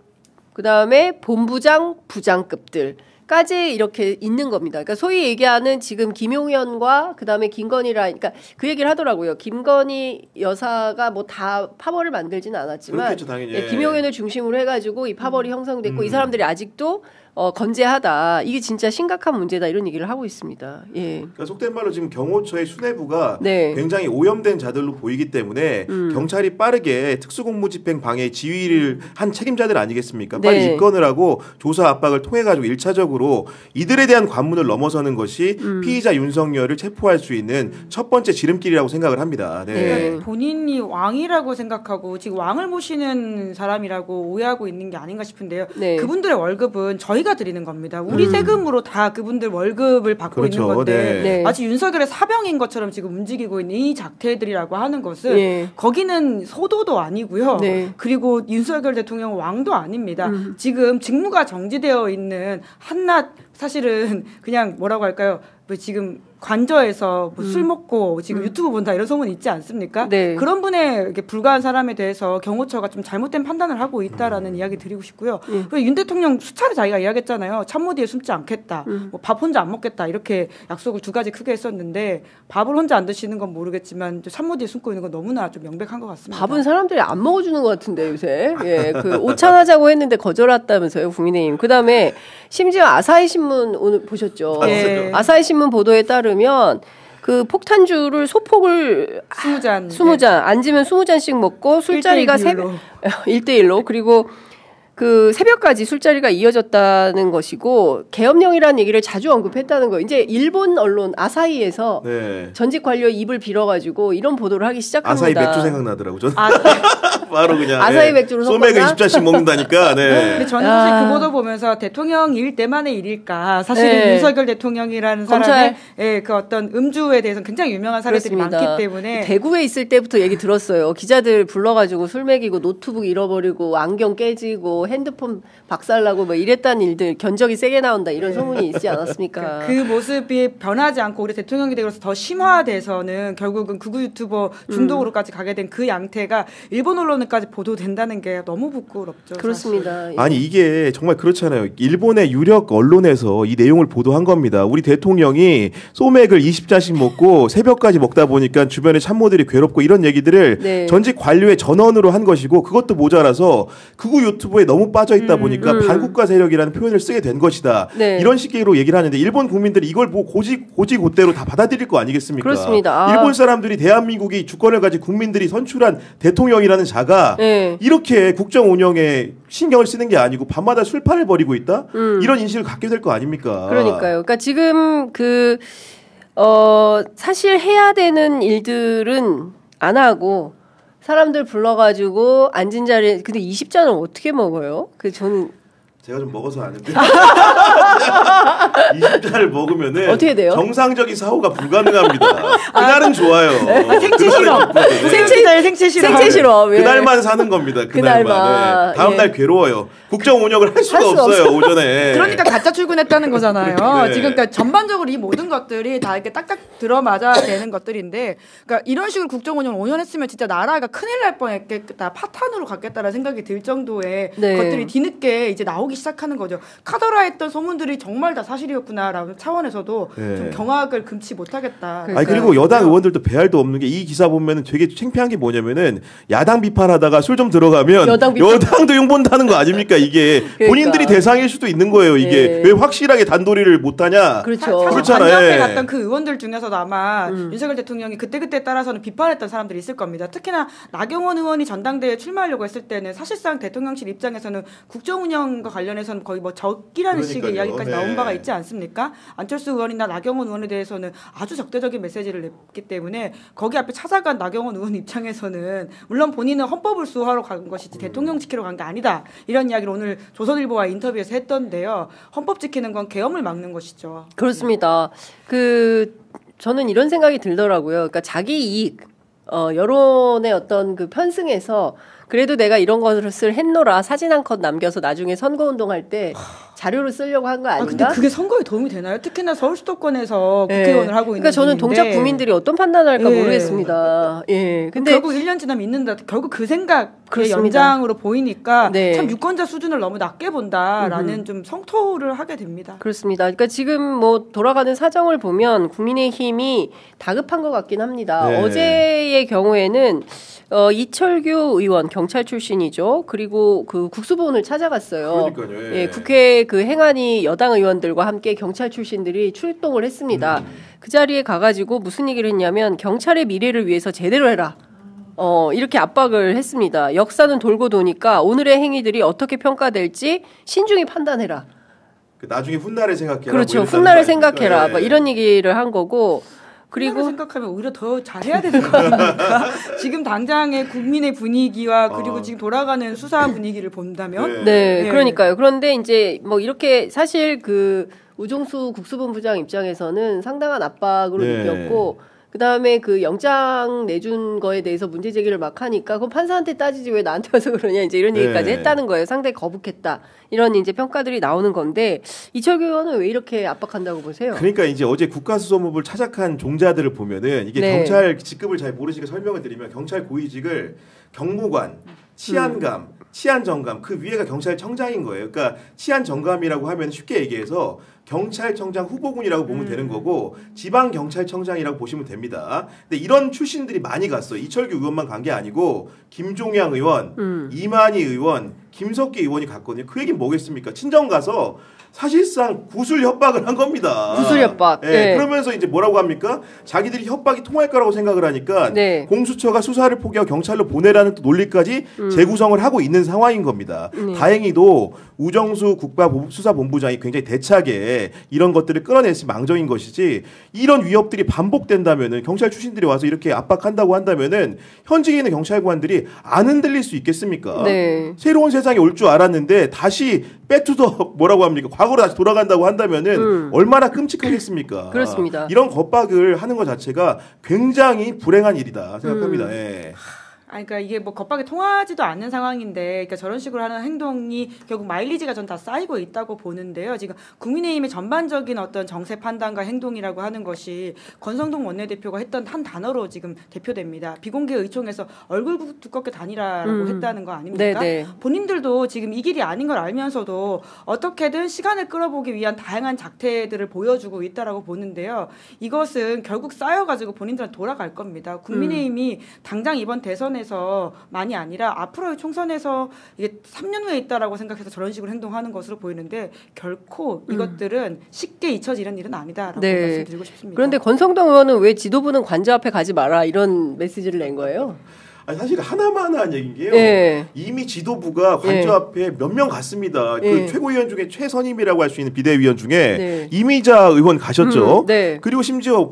Speaker 1: 그다음에 본부장, 부장급들까지 이렇게 있는 겁니다. 그러니까 소위 얘기하는 지금 김용현과 그다음에 김건희라 그러니까 그 얘기를 하더라고요. 김건희 여사가 뭐 다 파벌을 만들지는 않았지만
Speaker 2: 그렇겠죠, 당연히.
Speaker 1: 김용현을 중심으로 해가지고 이 파벌이 형성됐고 이 사람들이 아직도 건재하다. 이게 진짜 심각한 문제다. 이런 얘기를 하고 있습니다.
Speaker 2: 그러니까 속된 말로 지금 경호처의 수뇌부가 굉장히 오염된 자들로 보이기 때문에 경찰이 빠르게 특수공무집행 방해 지휘를 한 책임자들 아니겠습니까? 빨리 입건을 하고 조사 압박을 통해가지고 1차적으로 이들에 대한 관문을 넘어서는 것이 피의자 윤석열을 체포할 수 있는 첫 번째 지름길이라고 생각을 합니다.
Speaker 3: 그러니까 본인이 왕이라고 생각하고 지금 왕을 모시는 사람이라고 오해하고 있는 게 아닌가 싶은데요. 그분들의 월급은 저희가 드리는 겁니다. 우리 세금으로 다 그분들 월급을 받고 있는 건데 마치 윤석열의 사병인 것처럼 지금 움직이고 있는 이 작태들이라고 하는 것은 거기는 소도도 아니고요. 그리고 윤석열 대통령 왕도 아닙니다. 지금 직무가 정지되어 있는 한낱 사실은 그냥 뭐라고 할까요? 뭐 지금 관저에서 뭐 술 먹고 지금 유튜브 본다 이런 소문 있지 않습니까? 그런 분에 불과한 사람에 대해서 경호처가 좀 잘못된 판단을 하고 있다라는 이야기 드리고 싶고요. 그리고 윤 대통령 수차례 자기가 이야기했잖아요. 참모 뒤에 숨지 않겠다. 뭐 밥 혼자 안 먹겠다. 이렇게 약속을 두 가지 크게 했었는데 밥을 혼자 안 드시는 건 모르겠지만 참모 뒤에 숨고 있는 건 너무나 좀 명백한 것 같습니다.
Speaker 1: 밥은 사람들이 안 먹어주는 것 같은데 요새. 그 오찬하자고 했는데 거절했다면서요, 국민의힘. 그다음에 심지어 아사히 신문 오늘 보셨죠? 아사히 신문 보도에 따르면 그 폭탄주를 소폭을 20잔 앉으면 20잔씩 먹고 술자리가 1대1로 그리고 그 새벽까지 술자리가 이어졌다는 것이고 계엄령이라는 얘기를 자주 언급했다는 거예요. 이제 일본 언론 아사히에서 전직 관료 입을 빌어가지고 이런 보도를 하기 시작합니다.
Speaker 2: 아사히 맥주 생각나더라고 저는. 바로 그냥
Speaker 1: 아사히 맥주로
Speaker 2: 소맥을 20잔씩 먹는다니까.
Speaker 3: 근데 저는 사실 그 보도 보면서 대통령 일 때만의 일일까. 사실은 윤석열 대통령이라는 사람의 그 어떤 음주에 대해서는 굉장히 유명한 사례들이 많기 때문에
Speaker 1: 대구에 있을 때부터 얘기 들었어요. 기자들 불러가지고 술 먹이고 노트북 잃어버리고 안경 깨지고 핸드폰 박살나고 뭐 이랬다는 일들 견적이 세게 나온다 이런 소문이 있지 않았습니까?
Speaker 3: 그 모습이 변하지 않고 우리 대통령이 되고서 더 심화돼서는 결국은 극우 유튜버 중독으로까지 가게 된 그 양태가 일본 언론에까지 보도된다는 게 너무 부끄럽죠.
Speaker 1: 그렇습니다.
Speaker 2: 아니 이게 정말 그렇잖아요. 일본의 유력 언론에서 이 내용을 보도한 겁니다. 우리 대통령이 소맥을 20잔씩 먹고 새벽까지 먹다 보니까 주변의 참모들이 괴롭고 이런 얘기들을 전직 관료의 전언으로 한 것이고 그것도 모자라서 극우 유튜브에 너무 빠져 있다 보니까 반국가 세력이라는 표현을 쓰게 된 것이다. 이런 식으로 얘기를 하는데 일본 국민들이 이걸 뭐 고지고대로 다 받아들일 거 아니겠습니까?
Speaker 1: 그렇습니다.
Speaker 2: 일본 사람들이 대한민국이 주권을 가진 국민들이 선출한 대통령이라는 자가 이렇게 국정 운영에 신경을 쓰는 게 아니고 밤마다 술판을 벌이고 있다? 이런 인식을 갖게 될 거 아닙니까?
Speaker 1: 그러니까요. 그러니까 지금 사실 해야 되는 일들은 안 하고 사람들 불러가지고 앉은 자리에 근데 20잔을 어떻게 먹어요? 저는
Speaker 2: 제가 좀 먹어서 아는데 20잔을 먹으면은
Speaker 1: 어떻게 돼요?
Speaker 2: 정상적인 사고가 불가능합니다. 그날은 좋아요.
Speaker 3: 생체 실험. 생체 실험.
Speaker 2: 그날만 사는 겁니다. 그날만. 다음 날 괴로워요. 국정 운영을 할 수가 없어요 오전에.
Speaker 3: 그러니까 가짜 출근했다는 거잖아요.
Speaker 2: 네.
Speaker 3: 지금 그러니까 전반적으로 이 모든 것들이 다 이렇게 딱딱 들어맞아 되는 것들인데, 그러니까 이런 식으로 국정 운영을 5년 했으면 진짜 나라가 큰일 날 뻔했겠다, 파탄으로 갔겠다라는 생각이 들 정도의
Speaker 1: 네.
Speaker 3: 것들이 뒤늦게 이제 나오기 시작하는 거죠. 카더라했던 소문들이 정말 다 사실이었구나라는 차원에서도
Speaker 2: 네.
Speaker 3: 좀 경악을 금치 못하겠다.
Speaker 2: 아니 그리고 여당 의원들도 배알도 없는 게 이 기사 보면은 되게 창피한 게 뭐냐면은 야당 비판하다가 술 좀 들어가면 여당도 욕본다는 거 아닙니까 이게. 그러니까. 본인들이 대상일 수도 있는 거예요 이게. 왜 확실하게 단도리를 못하냐.
Speaker 1: 그렇죠.
Speaker 3: 그렇잖아요. 관저앞에 갔던 그 의원들 중에서도 아마 윤석열 대통령이 그때그때 따라서는 비판했던 사람들이 있을 겁니다. 특히나 나경원 의원이 전당대회에 출마하려고 했을 때는 사실상 대통령실 입장에서는 국정 운영과 관련해서는 거의 뭐 적기라는 식의 이야기까지 나온 바가 있지 않습니까? 안철수 의원이나 나경원 의원에 대해서는 아주 적대적인 메시지를 냈기 때문에 거기 앞에 찾아간 나경원 의원 입장에서는 물론 본인은 헌법을 수호하러 간 것이지 대통령 지키러 간 게 아니다, 이런 이야기를 오늘 조선일보와 인터뷰에서 했던데요. 헌법 지키는 건 계엄을 막는 것이죠.
Speaker 1: 그렇습니다. 저는 이런 생각이 들더라고요. 그러니까 자기 이익, 여론의 어떤 그 편승에서 그래도 내가 이런 것을 했노라 사진 한 컷 남겨서 나중에 선거운동할 때 자료로 쓰려고 한 거 아닌가?
Speaker 3: 근데 그게 선거에 도움이 되나요? 특히나 서울 수도권에서 국회의원을 하고 있는
Speaker 1: 그러니까 저는 동작 국민들이 어떤 판단을 할까 모르겠습니다.
Speaker 3: 근데 결국 1년 지나면 있는다. 결국 그 생각의 연장으로 보이니까 참 유권자 수준을 너무 낮게 본다라는 좀 성토를 하게 됩니다.
Speaker 1: 그렇습니다. 그러니까 지금 뭐 돌아가는 사정을 보면 국민의힘이 다급한 것 같긴 합니다. 어제의 경우에는 이철규 의원 경찰 출신이죠. 그리고 그 국수본을 찾아갔어요.
Speaker 2: 그러니까요.
Speaker 1: 국회 그 행안위 여당 의원들과 함께 경찰 출신들이 출동을 했습니다. 그 자리에 가가지고 무슨 얘기를 했냐면 경찰의 미래를 위해서 제대로 해라. 이렇게 압박을 했습니다. 역사는 돌고 도니까 오늘의 행위들이 어떻게 평가될지 신중히 판단해라.
Speaker 2: 나중에 훗날을 생각해라.
Speaker 1: 그렇죠. 훗날을 생각해라. 뭐 이런 얘기를 한 거고.
Speaker 3: 그리고 생각하면 오히려 더 잘해야 되는 거 아닙니까? 지금 당장의 국민의 분위기와 그리고 지금 돌아가는 수사 분위기를 본다면
Speaker 1: 그러니까요. 그런데 이제 뭐 이렇게 사실 그 우종수 국수본부장 입장에서는 상당한 압박으로 느꼈고, 그다음에 그 영장 내준 거에 대해서 문제 제기를 막 하니까 그럼 판사한테 따지지 왜 나한테 와서 그러냐, 이제 이런 얘기까지 했다는 거예요. 상당히 거북했다, 이런 이제 평가들이 나오는 건데, 이철규 의원은 왜 이렇게 압박한다고 보세요?
Speaker 2: 그러니까 이제 어제 국가수사본부를 찾아간 종자들을 보면은 이게 경찰 직급을 잘 모르시니까 설명을 드리면, 경찰 고위직을 경무관, 치안감, 치안정감, 그 위에가 경찰청장인 거예요. 그러니까 치안정감이라고 하면 쉽게 얘기해서 경찰청장 후보군이라고 보면 되는 거고, 지방경찰청장이라고 보시면 됩니다. 근데 이런 출신들이 많이 갔어요. 이철규 의원만 간 게 아니고 김종양 의원, 이만희 의원, 김석기 의원이 갔거든요. 그 얘기는 뭐겠습니까? 친정 가서 사실상 구술 협박을 한 겁니다.
Speaker 1: 구술 협박.
Speaker 2: 그러면서 이제 뭐라고 합니까? 자기들이 협박이 통할 거라고 생각을 하니까 공수처가 수사를 포기하고 경찰로 보내라는 또 논리까지 재구성을 하고 있는 상황인 겁니다. 다행히도 우정수 국가수사본부장이 굉장히 대차게 이런 것들을 끌어냈을 망정인 것이지, 이런 위협들이 반복된다면은, 경찰 출신들이 와서 이렇게 압박한다고 한다면은 현직에 있는 경찰관들이 안 흔들릴 수 있겠습니까? 새로운 세상이 올 줄 알았는데 다시 백투더 뭐라고 합니까? 과거로 다시 돌아간다고 한다면은 얼마나 끔찍하겠습니까?
Speaker 1: 그렇습니다.
Speaker 2: 이런 겁박을 하는 것 자체가 굉장히 불행한 일이다 생각합니다.
Speaker 3: 그러니까 이게 뭐 겁박이 통하지도 않는 상황인데, 그러니까 저런 식으로 하는 행동이 결국 마일리지가 전 다 쌓이고 있다고 보는데요. 지금 국민의힘의 전반적인 어떤 정세 판단과 행동이라고 하는 것이 권성동 원내대표가 했던 한 단어로 지금 대표됩니다. 비공개 의총에서 얼굴 두껍게 다니라라고 했다는 거 아닙니까? 본인들도 지금 이 길이 아닌 걸 알면서도 어떻게든 시간을 끌어보기 위한 다양한 작태들을 보여주고 있다라고 보는데요. 이것은 결국 쌓여가지고 본인들은 돌아갈 겁니다. 국민의힘이 당장 이번 대선에서 만이 아니라 앞으로의 총선에서 이게 3년 후에 있다라고 생각해서 저런 식으로 행동하는 것으로 보이는데, 결코 이것들은 쉽게 잊혀지는 일은 아니다라고 말씀드리고 싶습니다.
Speaker 1: 그런데 권성동 의원은 왜 지도부는 관저 앞에 가지 마라, 이런 메시지를 낸 거예요?
Speaker 2: 아니, 사실 하나만한 얘기인 게요. 이미 지도부가 관저 앞에 몇 명 갔습니다. 그 최고위원 중에 최선임이라고 할 수 있는 비대위원 중에 이미자 의원 가셨죠. 그리고 심지어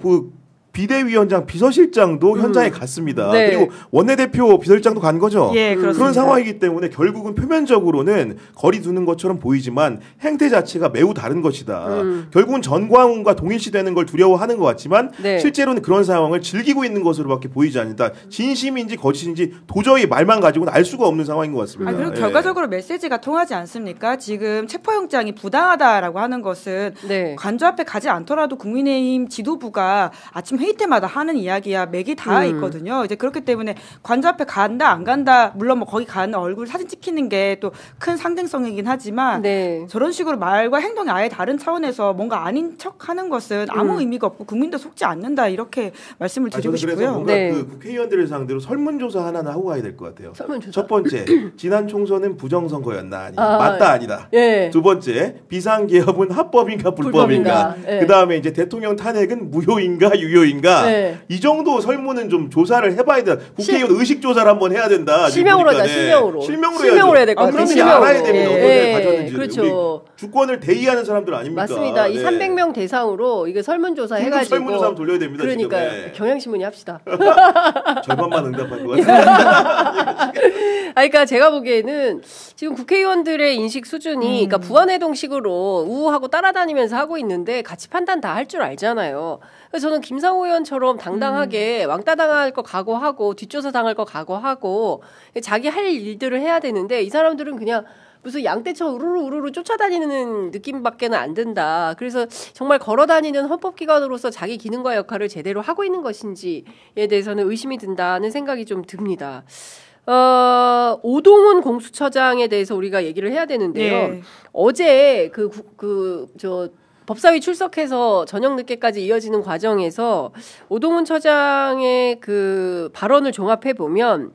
Speaker 2: 비대위원장 비서실장도 현장에 갔습니다.
Speaker 1: 네.
Speaker 2: 그리고 원내대표 비서실장도 간 거죠.
Speaker 3: 예,
Speaker 2: 그런 상황이기 때문에 결국은 표면적으로는 거리 두는 것처럼 보이지만 행태 자체가 매우 다른 것이다. 결국은 전광훈과 동일시되는 걸 두려워하는 것 같지만
Speaker 1: 네.
Speaker 2: 실제로는 그런 상황을 즐기고 있는 것으로밖에 보이지 않는다. 진심인지 거짓인지 도저히 말만 가지고는 알 수가 없는 상황인 것 같습니다.
Speaker 3: 그리고 결과적으로 메시지가 통하지 않습니까? 지금 체포영장이 부당하다라고 하는 것은
Speaker 1: 네.
Speaker 3: 관저 앞에 가지 않더라도 국민의힘 지도부가 아침 회의 때마다 하는 이야기야 맥이 다 있거든요. 이제 그렇기 때문에 관저 앞에 간다 안 간다 물론 뭐 거기 가는 얼굴 사진 찍히는 게 또 큰 상징성이긴 하지만
Speaker 1: 네.
Speaker 3: 저런 식으로 말과 행동이 아예 다른 차원에서 뭔가 아닌 척하는 것은 아무 의미가 없고 국민도 속지 않는다 이렇게 말씀을 드리고
Speaker 2: 저는 그래서
Speaker 3: 싶고요.
Speaker 2: 뭔가
Speaker 1: 네.
Speaker 2: 그 국회의원들을 상대로 설문조사 하나는 하고 가야 될 것 같아요.
Speaker 1: 설문조사.
Speaker 2: 첫 번째, 지난 총선은 부정선거였나 아니다. 맞다 아니다.
Speaker 1: 예.
Speaker 2: 두 번째, 비상개업은 합법인가 불법인가.
Speaker 1: 예.
Speaker 2: 그 다음에 이제 대통령 탄핵은 무효인가 유효인가.
Speaker 1: 예.
Speaker 2: 이 정도 설문은 좀 조사를 해봐야 된다. 국회의원 의식 조사를 한번 해야 된다.
Speaker 1: 실명으로 하자.
Speaker 2: 실명으로
Speaker 1: 실명으로 해야 될 것 같아요.
Speaker 2: 그러면
Speaker 1: 실명으로.
Speaker 2: 알아야 됩니다. 어떤
Speaker 1: 예.
Speaker 2: 데 가졌는지.
Speaker 1: 그렇죠.
Speaker 2: 주권을 대의하는 사람들 아닙니까?
Speaker 1: 맞습니다. 이
Speaker 2: 네.
Speaker 1: 300명 대상으로 이게 설문조사 해가지고
Speaker 2: 설문조사 한번 돌려야 됩니다.
Speaker 1: 그러니까요.
Speaker 2: 지금. 네.
Speaker 1: 경향신문이 합시다.
Speaker 2: 절반만 응답할 것 같아요.
Speaker 1: 그러니까 제가 보기에는 지금 국회의원들의 인식 수준이 그러니까 부안해동식으로 우우하고 따라다니면서 하고 있는데 같이 판단 다 할 줄 알잖아요. 그래서 저는 김상호 의원처럼 당당하게 왕따 당할 거 각오하고 뒷조사 당할 거 각오하고 자기 할 일들을 해야 되는데 이 사람들은 그냥 무슨 양떼처 우르르 쫓아다니는 느낌밖에는 안 든다. 그래서 정말 걸어다니는 헌법기관으로서 자기 기능과 역할을 제대로 하고 있는 것인지에 대해서는 의심이 든다는 생각이 좀 듭니다. 오동훈 공수처장에 대해서 우리가 얘기를 해야 되는데요.
Speaker 3: 네.
Speaker 1: 어제 법사위 출석해서 저녁 늦게까지 이어지는 과정에서 오동훈 처장의 그 발언을 종합해 보면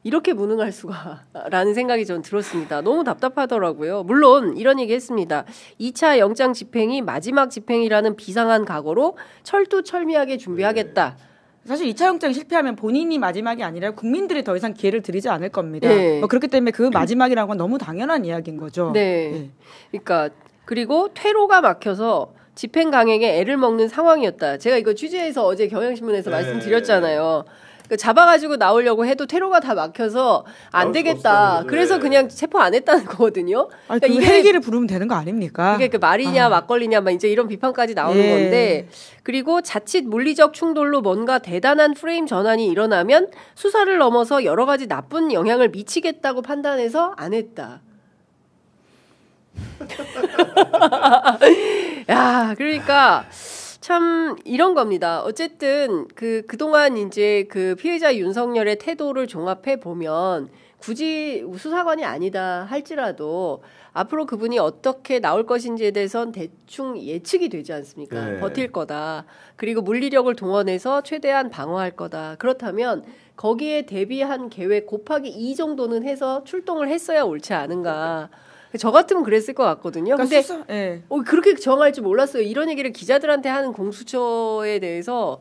Speaker 1: 이렇게 무능할 수가라는 생각이 전 들었습니다. 너무 답답하더라고요. 물론 이런 얘기 했습니다. 2차 영장 집행이 마지막 집행이라는 비상한 각오로 철두철미하게 준비하겠다.
Speaker 3: 사실 2차 영장이 실패하면 본인이 마지막이 아니라 국민들이 더 이상 기회를 드리지 않을 겁니다.
Speaker 1: 네.
Speaker 3: 그렇기 때문에 그 마지막이라는 건 너무 당연한 이야기인 거죠.
Speaker 1: 네.
Speaker 3: 네.
Speaker 1: 그러니까 그리고 퇴로가 막혀서 집행 강행에 애를 먹는 상황이었다. 제가 이거 취재해서 어제 경향신문에서 말씀드렸잖아요. 잡아가지고 나오려고 해도 퇴로가 다 막혀서 안 되겠다. 그래서 그냥 체포 안 했다는 거거든요.
Speaker 3: 그러니까 이게 헬기를 부르면 되는 거 아닙니까?
Speaker 1: 이게 그 말이냐 막걸리냐 막 이제 이런 비판까지 나오는 건데 그리고 자칫 물리적 충돌로 뭔가 대단한 프레임 전환이 일어나면 수사를 넘어서 여러 가지 나쁜 영향을 미치겠다고 판단해서 안 했다. 야, 그러니까 참 이런 겁니다. 어쨌든 그동안 이제 그 피해자 윤석열의 태도를 종합해 보면 굳이 수사관이 아니다 할지라도 앞으로 그분이 어떻게 나올 것인지에 대해선 대충 예측이 되지 않습니까?
Speaker 2: 네.
Speaker 1: 버틸 거다. 그리고 물리력을 동원해서 최대한 방어할 거다. 그렇다면 거기에 대비한 계획 곱하기 2 정도는 해서 출동을 했어야 옳지 않은가. 저 같으면 그랬을 것 같거든요.
Speaker 3: 그러니까
Speaker 1: 근데 그렇게 정할 줄 몰랐어요. 이런 얘기를 기자들한테 하는 공수처에 대해서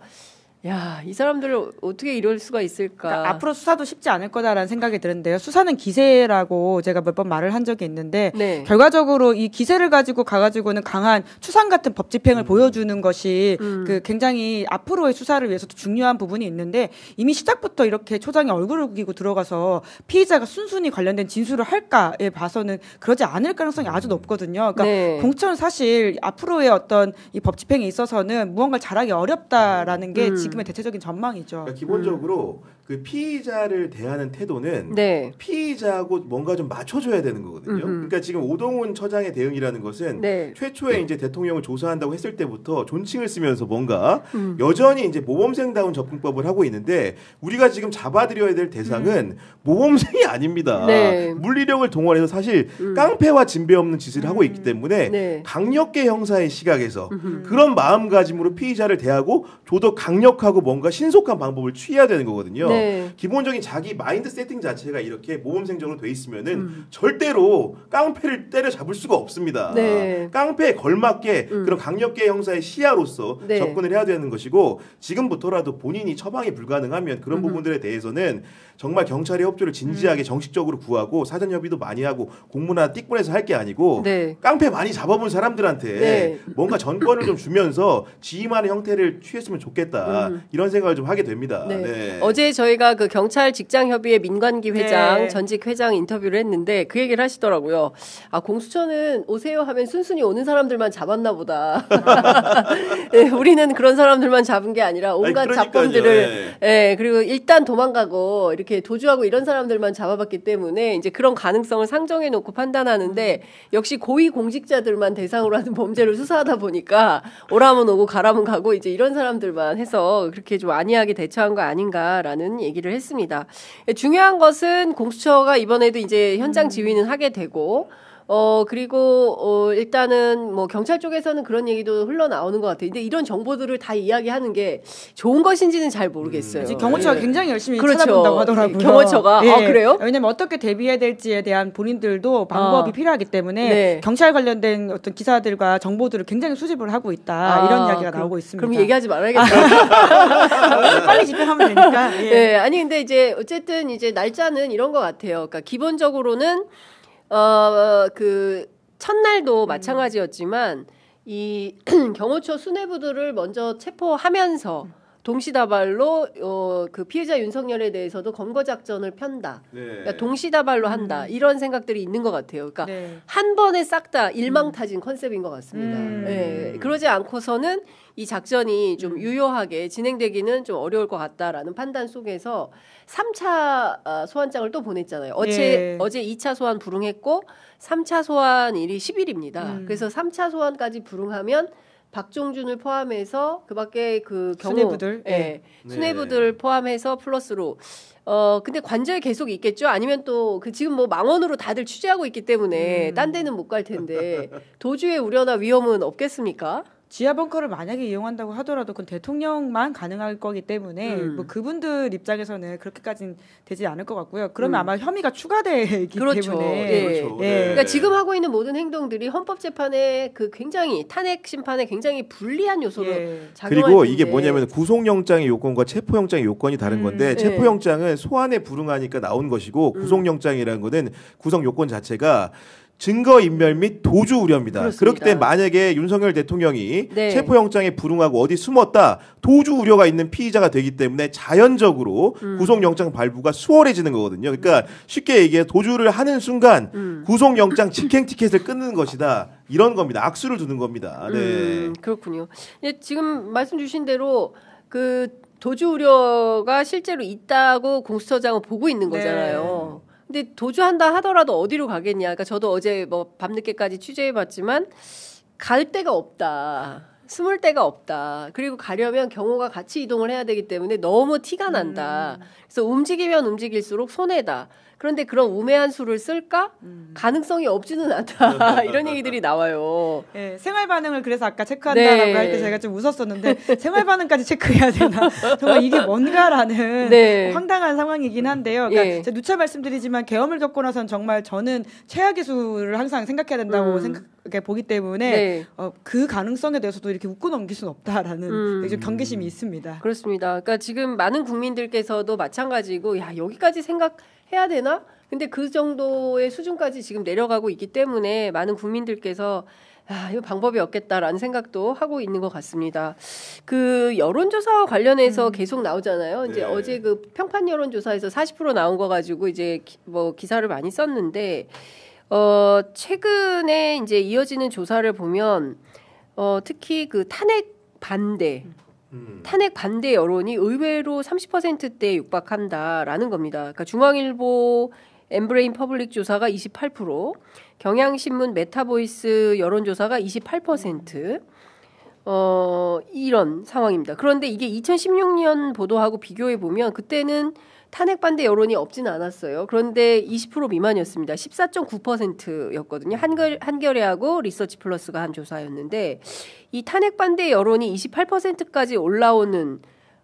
Speaker 1: 야, 이 사람들을 어떻게 이럴 수가 있을까?
Speaker 3: 그러니까 앞으로 수사도 쉽지 않을 거다라는 생각이 드는데요. 수사는 기세라고 제가 몇 번 말을 한 적이 있는데
Speaker 1: 네.
Speaker 3: 결과적으로 이 기세를 가지고 가가지고는 강한 추상 같은 법 집행을 보여주는 것이 그 굉장히 앞으로의 수사를 위해서도 중요한 부분이 있는데 이미 시작부터 이렇게 초장에 얼굴을 구기고 들어가서 피의자가 순순히 관련된 진술을 할까에 봐서는 그러지 않을 가능성이 아주 높거든요. 그러니까
Speaker 1: 네.
Speaker 3: 공처는 사실 앞으로의 어떤 이 법 집행에 있어서는 무언가를 잘하기 어렵다라는 게 지금의 대체적인 전망이죠.
Speaker 2: 그러니까 기본적으로 그 피의자를 대하는 태도는
Speaker 1: 네.
Speaker 2: 피의자하고 뭔가 좀 맞춰줘야 되는 거거든요. 그러니까 지금 오동훈 처장의 대응이라는 것은
Speaker 1: 네.
Speaker 2: 최초에 이제 대통령을 조사한다고 했을 때부터 존칭을 쓰면서 뭔가 여전히 이제 모범생다운 접근법을 하고 있는데 우리가 지금 잡아들여야 될 대상은 모범생이 아닙니다.
Speaker 1: 네.
Speaker 2: 물리력을 동원해서 사실 깡패와 진배 없는 짓을 하고 있기 때문에
Speaker 1: 네.
Speaker 2: 강력계 형사의 시각에서 그런 마음가짐으로 피의자를 대하고 조더 강력하고 뭔가 신속한 방법을 취해야 되는 거거든요.
Speaker 1: 네. 네.
Speaker 2: 기본적인 자기 마인드 세팅 자체가 이렇게 모범생적으로 돼 있으면은 절대로 깡패를 때려잡을 수가 없습니다.
Speaker 1: 네.
Speaker 2: 깡패에 걸맞게 그런 강력계 형사의 시야로서
Speaker 1: 네.
Speaker 2: 접근을 해야 되는 것이고 지금부터라도 본인이 처방이 불가능하면 그런 부분들에 대해서는 정말 경찰의 협조를 진지하게 정식적으로 구하고 사전 협의도 많이 하고 공문이나 띡보내서 할 게 아니고
Speaker 1: 네.
Speaker 2: 깡패 많이 잡아본 사람들한테
Speaker 1: 네.
Speaker 2: 뭔가 전권을 좀 주면서 지휘하는 형태를 취했으면 좋겠다 이런 생각을 좀 하게 됩니다.
Speaker 1: 네.
Speaker 2: 네.
Speaker 1: 어제 저희가 그 경찰 직장협의회 민관기 회장
Speaker 3: 네.
Speaker 1: 전직 회장 인터뷰를 했는데 그 얘기를 하시더라고요. 아 공수처는 오세요 하면 순순히 오는 사람들만 잡았나 보다. 네, 우리는 그런 사람들만 잡은 게 아니라 온갖 잡범들을 그리고 일단 도망가고 이렇게 도주하고 이런 사람들만 잡아봤기 때문에 이제 그런 가능성을 상정해 놓고 판단하는데 역시 고위 공직자들만 대상으로 하는 범죄를 수사하다 보니까 오라면 오고 가라면 가고 이제 이런 사람들만 해서 그렇게 좀 안이하게 대처한 거 아닌가라는 얘기를 했습니다. 중요한 것은 공수처가 이번에도 이제 현장 지휘는 하게 되고 그리고 일단은 뭐 경찰 쪽에서는 그런 얘기도 흘러나오는 것 같아요. 근데 이런 정보들을 다 이야기하는 게 좋은 것인지는 잘 모르겠어요.
Speaker 3: 경호처가 굉장히 열심히
Speaker 1: 그렇죠.
Speaker 3: 찾아본다고 하더라고요.
Speaker 1: 경호처가
Speaker 3: 예.
Speaker 1: 그래요?
Speaker 3: 왜냐면 어떻게 대비해야 될지에 대한 본인들도 방법이 필요하기 때문에
Speaker 1: 네.
Speaker 3: 경찰 관련된 어떤 기사들과 정보들을 굉장히 수집을 하고 있다. 이런 이야기가 나오고 있습니다.
Speaker 1: 그럼 얘기하지 말아야겠다.
Speaker 3: 빨리 집행하면 되니까. 예.
Speaker 1: 네, 아니 근데 이제 어쨌든 이제 날짜는 이런 것 같아요. 그러니까 기본적으로는 그 첫날도 마찬가지였지만 이 경호처 수뇌부들을 먼저 체포하면서 동시다발로 그 피해자 윤석열에 대해서도 검거 작전을 편다.
Speaker 2: 네.
Speaker 1: 그러니까 동시다발로 한다. 이런 생각들이 있는 것 같아요. 그러니까
Speaker 3: 네.
Speaker 1: 한 번에 싹 다 일망타진 컨셉인 것 같습니다. 네. 그러지 않고서는 이 작전이 좀 유효하게 진행되기는 좀 어려울 것 같다라는 판단 속에서 3차 소환장을 또 보냈잖아요. 어제 2차 소환 불응했고 3차 소환일이 10일입니다. 그래서 3차 소환까지 불응하면 박종준을 포함해서 그밖에 그 경호
Speaker 3: 수뇌부들,
Speaker 1: 수뇌부들 포함해서 플러스로 근데 관저에 계속 있겠죠? 아니면 또 그 지금 뭐 망원으로 다들 취재하고 있기 때문에 딴 데는 못 갈 텐데 도주의 우려나 위험은 없겠습니까?
Speaker 3: 지하 벙커를 만약에 이용한다고 하더라도 그건 대통령만 가능할 거기 때문에 뭐 그분들 입장에서는 그렇게까지는 되지 않을 것 같고요. 그러면 아마 혐의가 추가되기 때문에.
Speaker 2: 그렇죠.
Speaker 1: 그러니까 지금 하고 있는 모든 행동들이 헌법재판에 그 굉장히 탄핵 심판에 굉장히 불리한 요소로 작용할
Speaker 2: 그리고
Speaker 1: 텐데.
Speaker 2: 이게 뭐냐면 구속영장의 요건과 체포영장의 요건이 다른 건데 체포영장은 소환에 불응하니까 나온 것이고 구속영장이라는 거는 구속 요건 자체가 증거인멸 및 도주 우려입니다.
Speaker 1: 그렇습니다.
Speaker 2: 그렇기 때문에 만약에 윤석열 대통령이 체포영장에 불응하고 어디 숨었다 도주 우려가 있는 피의자가 되기 때문에 자연적으로 구속영장 발부가 수월해지는 거거든요. 그러니까 쉽게 얘기해 도주를 하는 순간 구속영장 직행 티켓을 끊는 것이다. 이런 겁니다. 악수를 두는 겁니다. 네.
Speaker 1: 그렇군요. 지금 말씀 주신 대로 그 도주 우려가 실제로 있다고 공수처장은 보고 있는 거잖아요. 근데 도주한다 하더라도 어디로 가겠냐. 그러니까 저도 어제 뭐 밤늦게까지 취재해봤지만 갈 데가 없다. 숨을 데가 없다. 그리고 가려면 경호가 같이 이동을 해야 되기 때문에 너무 티가 난다. 그래서 움직이면 움직일수록 손해다. 그런데 그런 우매한 수를 쓸까? 가능성이 없지는 않다. 이런 얘기들이 나와요.
Speaker 3: 네, 생활 반응을 그래서 아까 체크한다라고 할 때 제가 좀 웃었었는데 생활 반응까지 체크해야 되나? 정말 이게 뭔가라는 황당한 상황이긴 한데요. 그러니까 제가 누차 말씀드리지만 계엄을 겪고 나선 정말 저는 최악의 수를 항상 생각해야 된다고 생각해 보기 때문에 그 가능성에 대해서도 이렇게 웃고 넘길 수는 없다라는 좀 경계심이 있습니다.
Speaker 1: 그렇습니다. 그러니까 지금 많은 국민들께서도 마찬가지고 야 여기까지 생각해야 되나? 근데 그 정도의 수준까지 지금 내려가고 있기 때문에 많은 국민들께서 이거 방법이 없겠다라는 생각도 하고 있는 것 같습니다. 그 여론조사와 관련해서 계속 나오잖아요. 이제 어제 그 평판 여론조사에서 40% 나온 거 가지고 이제 뭐 기사를 많이 썼는데 최근에 이제 이어지는 조사를 보면 특히 그 탄핵 반대 여론이 의외로 30%대에 육박한다라는 겁니다. 그러니까 중앙일보 엠브레인 퍼블릭 조사가 28%, 경향신문 메타보이스 여론조사가 28%, 이런 상황입니다. 그런데 이게 2016년 보도하고 비교해 보면 그때는 탄핵 반대 여론이 없지는 않았어요. 그런데 20% 미만이었습니다. 14.9%였거든요. 한겨레하고 리서치 플러스가 한 조사였는데 이 탄핵 반대 여론이 28%까지 올라오는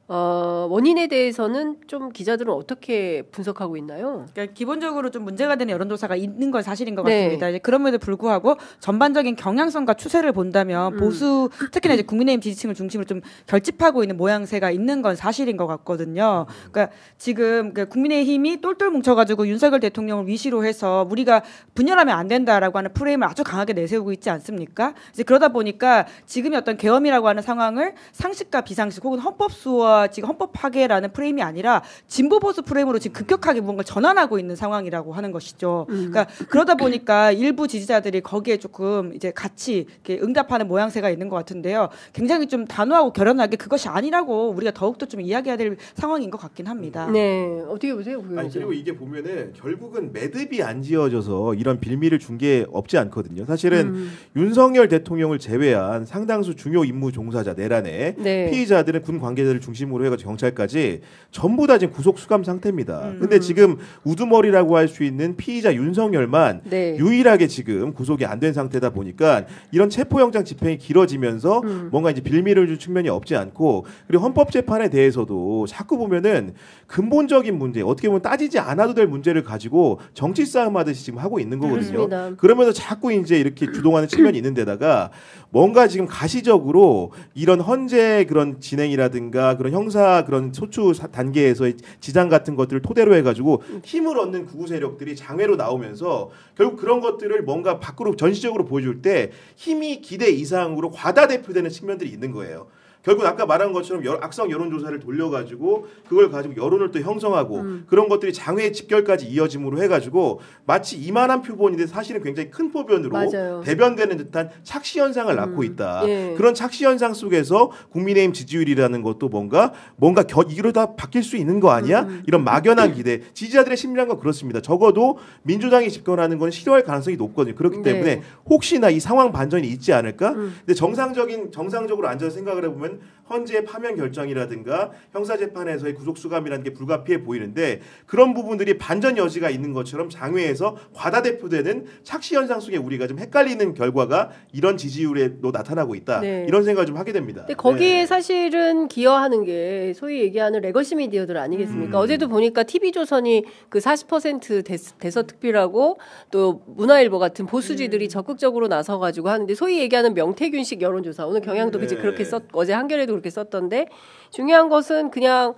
Speaker 1: 원인에 대해서는 좀 기자들은 어떻게 분석하고 있나요?
Speaker 3: 그러니까 기본적으로 좀 문제가 되는 여론조사가 있는 건 사실인 것 같습니다. 이제 그럼에도 불구하고 전반적인 경향성과 추세를 본다면 보수 특히나 이제 국민의힘 지지층을 중심으로 좀 결집하고 있는 모양새가 있는 건 사실인 것 같거든요. 그러니까 지금 국민의힘이 똘똘 뭉쳐가지고 윤석열 대통령을 위시로 해서 우리가 분열하면 안 된다라고 하는 프레임을 아주 강하게 내세우고 있지 않습니까? 이제 그러다 보니까 지금의 어떤 계엄이라고 하는 상황을 상식과 비상식 혹은 헌법수와 지금 헌법 파괴라는 프레임이 아니라 진보 보수 프레임으로 지금 급격하게 뭔가 전환하고 있는 상황이라고 하는 것이죠. 그러니까 그러다 보니까 일부 지지자들이 거기에 조금 이제 같이 이렇게 응답하는 모양새가 있는 것 같은데요. 굉장히 좀 단호하고 결연하게 그것이 아니라고 우리가 더욱더 좀 이야기해야 될 상황인 것 같긴 합니다.
Speaker 1: 네, 어떻게 보세요?
Speaker 2: 아니, 그리고 이게 보면은 결국은 매듭이 안 지어져서 이런 빌미를 준 게 없지 않거든요. 사실은 윤석열 대통령을 제외한 상당수 중요 임무 종사자 내란에 피의자들은 군 관계자를 중심으로 해가지고 경찰까지 전부 다 지금 구속 수감 상태입니다. 근데 지금 우두머리라고 할 수 있는 피의자 윤석열만 유일하게 지금 구속이 안 된 상태다 보니까 이런 체포영장 집행이 길어지면서 뭔가 이제 빌미를 줄 측면이 없지 않고, 그리고 헌법재판에 대해서도 자꾸 보면은 근본적인 문제, 어떻게 보면 따지지 않아도 될 문제를 가지고 정치 싸움 하듯이 지금 하고 있는 거거든요.
Speaker 1: 그렇습니다.
Speaker 2: 그러면서 자꾸 이제 이렇게 주동하는 측면이 있는 데다가 뭔가 지금 가시적으로 이런 헌재 그런 진행이라든가 그런 형사 그런 소추 단계에서의 지장 같은 것들을 토대로 해가지고 힘을 얻는 구구 세력들이 장외로 나오면서 결국 그런 것들을 뭔가 밖으로 전시적으로 보여줄 때 힘이 기대 이상으로 과다대표되는 측면들이 있는 거예요. 결국 아까 말한 것처럼 악성 여론조사를 돌려가지고 그걸 가지고 여론을 또 형성하고 그런 것들이 장외 집결까지 이어짐으로 해가지고 마치 이만한 표본인데 사실은 굉장히 큰 표본으로
Speaker 1: 맞아요.
Speaker 2: 대변되는 듯한 착시 현상을 낳고 있다. 그런 착시 현상 속에서 국민의힘 지지율이라는 것도 뭔가 이러다 바뀔 수 있는 거 아니야? 이런 막연한 기대. 지지자들의 심리란 그렇습니다. 적어도 민주당이 집권하는 건 싫어할 가능성이 높거든요. 그렇기 때문에 혹시나 이 상황 반전이 있지 않을까? 근데 정상적으로 앉아서 생각을 해보면 헌재의 파면 결정이라든가 형사재판에서의 구속수감이라는 게 불가피해 보이는데 그런 부분들이 반전 여지가 있는 것처럼 장외에서 과다대표되는 착시 현상 속에 우리가 좀 헷갈리는 결과가 이런 지지율에도 나타나고 있다. 이런 생각을 좀 하게 됩니다.
Speaker 1: 근데 거기에 사실은 기여하는 게 소위 얘기하는 레거시 미디어들 아니겠습니까? 어제도 보니까 TV조선이 그 40% 대서특필하고 또 문화일보 같은 보수지들이 적극적으로 나서가지고 하는데 소위 얘기하는 명태균식 여론조사, 오늘 경향도 그렇게 어제 한겨레도 그렇게 썼던데, 중요한 것은 그냥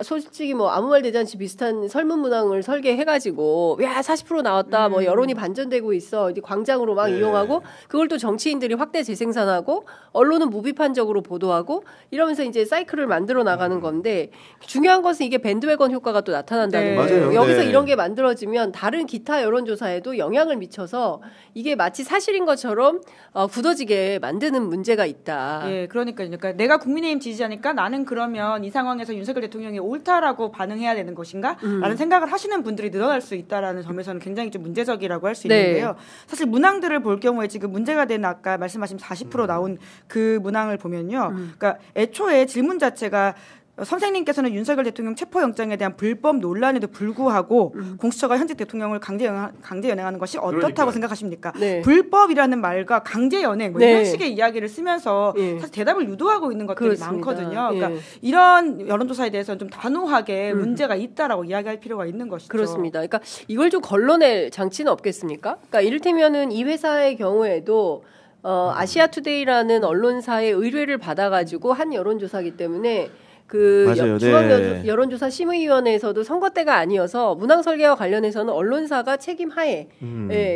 Speaker 1: 솔직히 뭐 아무 말 대잔치 비슷한 설문 문항을 설계해가지고 야 40% 나왔다, 뭐 여론이 반전되고 있어, 이제 광장으로 막 이용하고 그걸 또 정치인들이 확대 재생산하고 언론은 무비판적으로 보도하고 이러면서 이제 사이클을 만들어 나가는 건데, 중요한 것은 이게 밴드웨건 효과가 또 나타난다는 거예요.
Speaker 2: 맞아요.
Speaker 1: 여기서 이런 게 만들어지면 다른 기타 여론조사에도 영향을 미쳐서 이게 마치 사실인 것처럼 굳어지게 만드는 문제가 있다.
Speaker 3: 예, 그러니까 내가 국민의힘 지지자니까 나는 그러면 이 상황에서 윤석열 대통령이 옳다라고 반응해야 되는 것인가? 라는 생각을 하시는 분들이 늘어날 수 있다라는 점에서는 굉장히 좀 문제적이라고 할 수 있는데요. 사실 문항들을 볼 경우에 지금 문제가 되는 아까 말씀하신 40% 나온 그 문항을 보면요. 그러니까 애초에 질문 자체가 선생님께서는 윤석열 대통령 체포영장에 대한 불법 논란에도 불구하고 공수처가 현직 대통령을 강제 연행하는 것이 어떻다고 생각하십니까? 불법이라는 말과 강제 연행 이런 식의 이야기를 쓰면서 사실 대답을 유도하고 있는 것들이
Speaker 1: 그렇습니다.
Speaker 3: 많거든요. 그러니까 이런 여론조사에 대해서는 좀 단호하게 문제가 있다라고 이야기할 필요가 있는 것이죠.
Speaker 1: 그렇습니다. 그러니까 이걸 좀 걸러낼 장치는 없겠습니까? 그러니까 이를테면은 이 회사의 경우에도 아시아투데이라는 언론사의 의뢰를 받아가지고 한 여론조사이기 때문에 그 중앙 여론조사 심의위원회에서도 선거 때가 아니어서 문항 설계와 관련해서는 언론사가 책임하에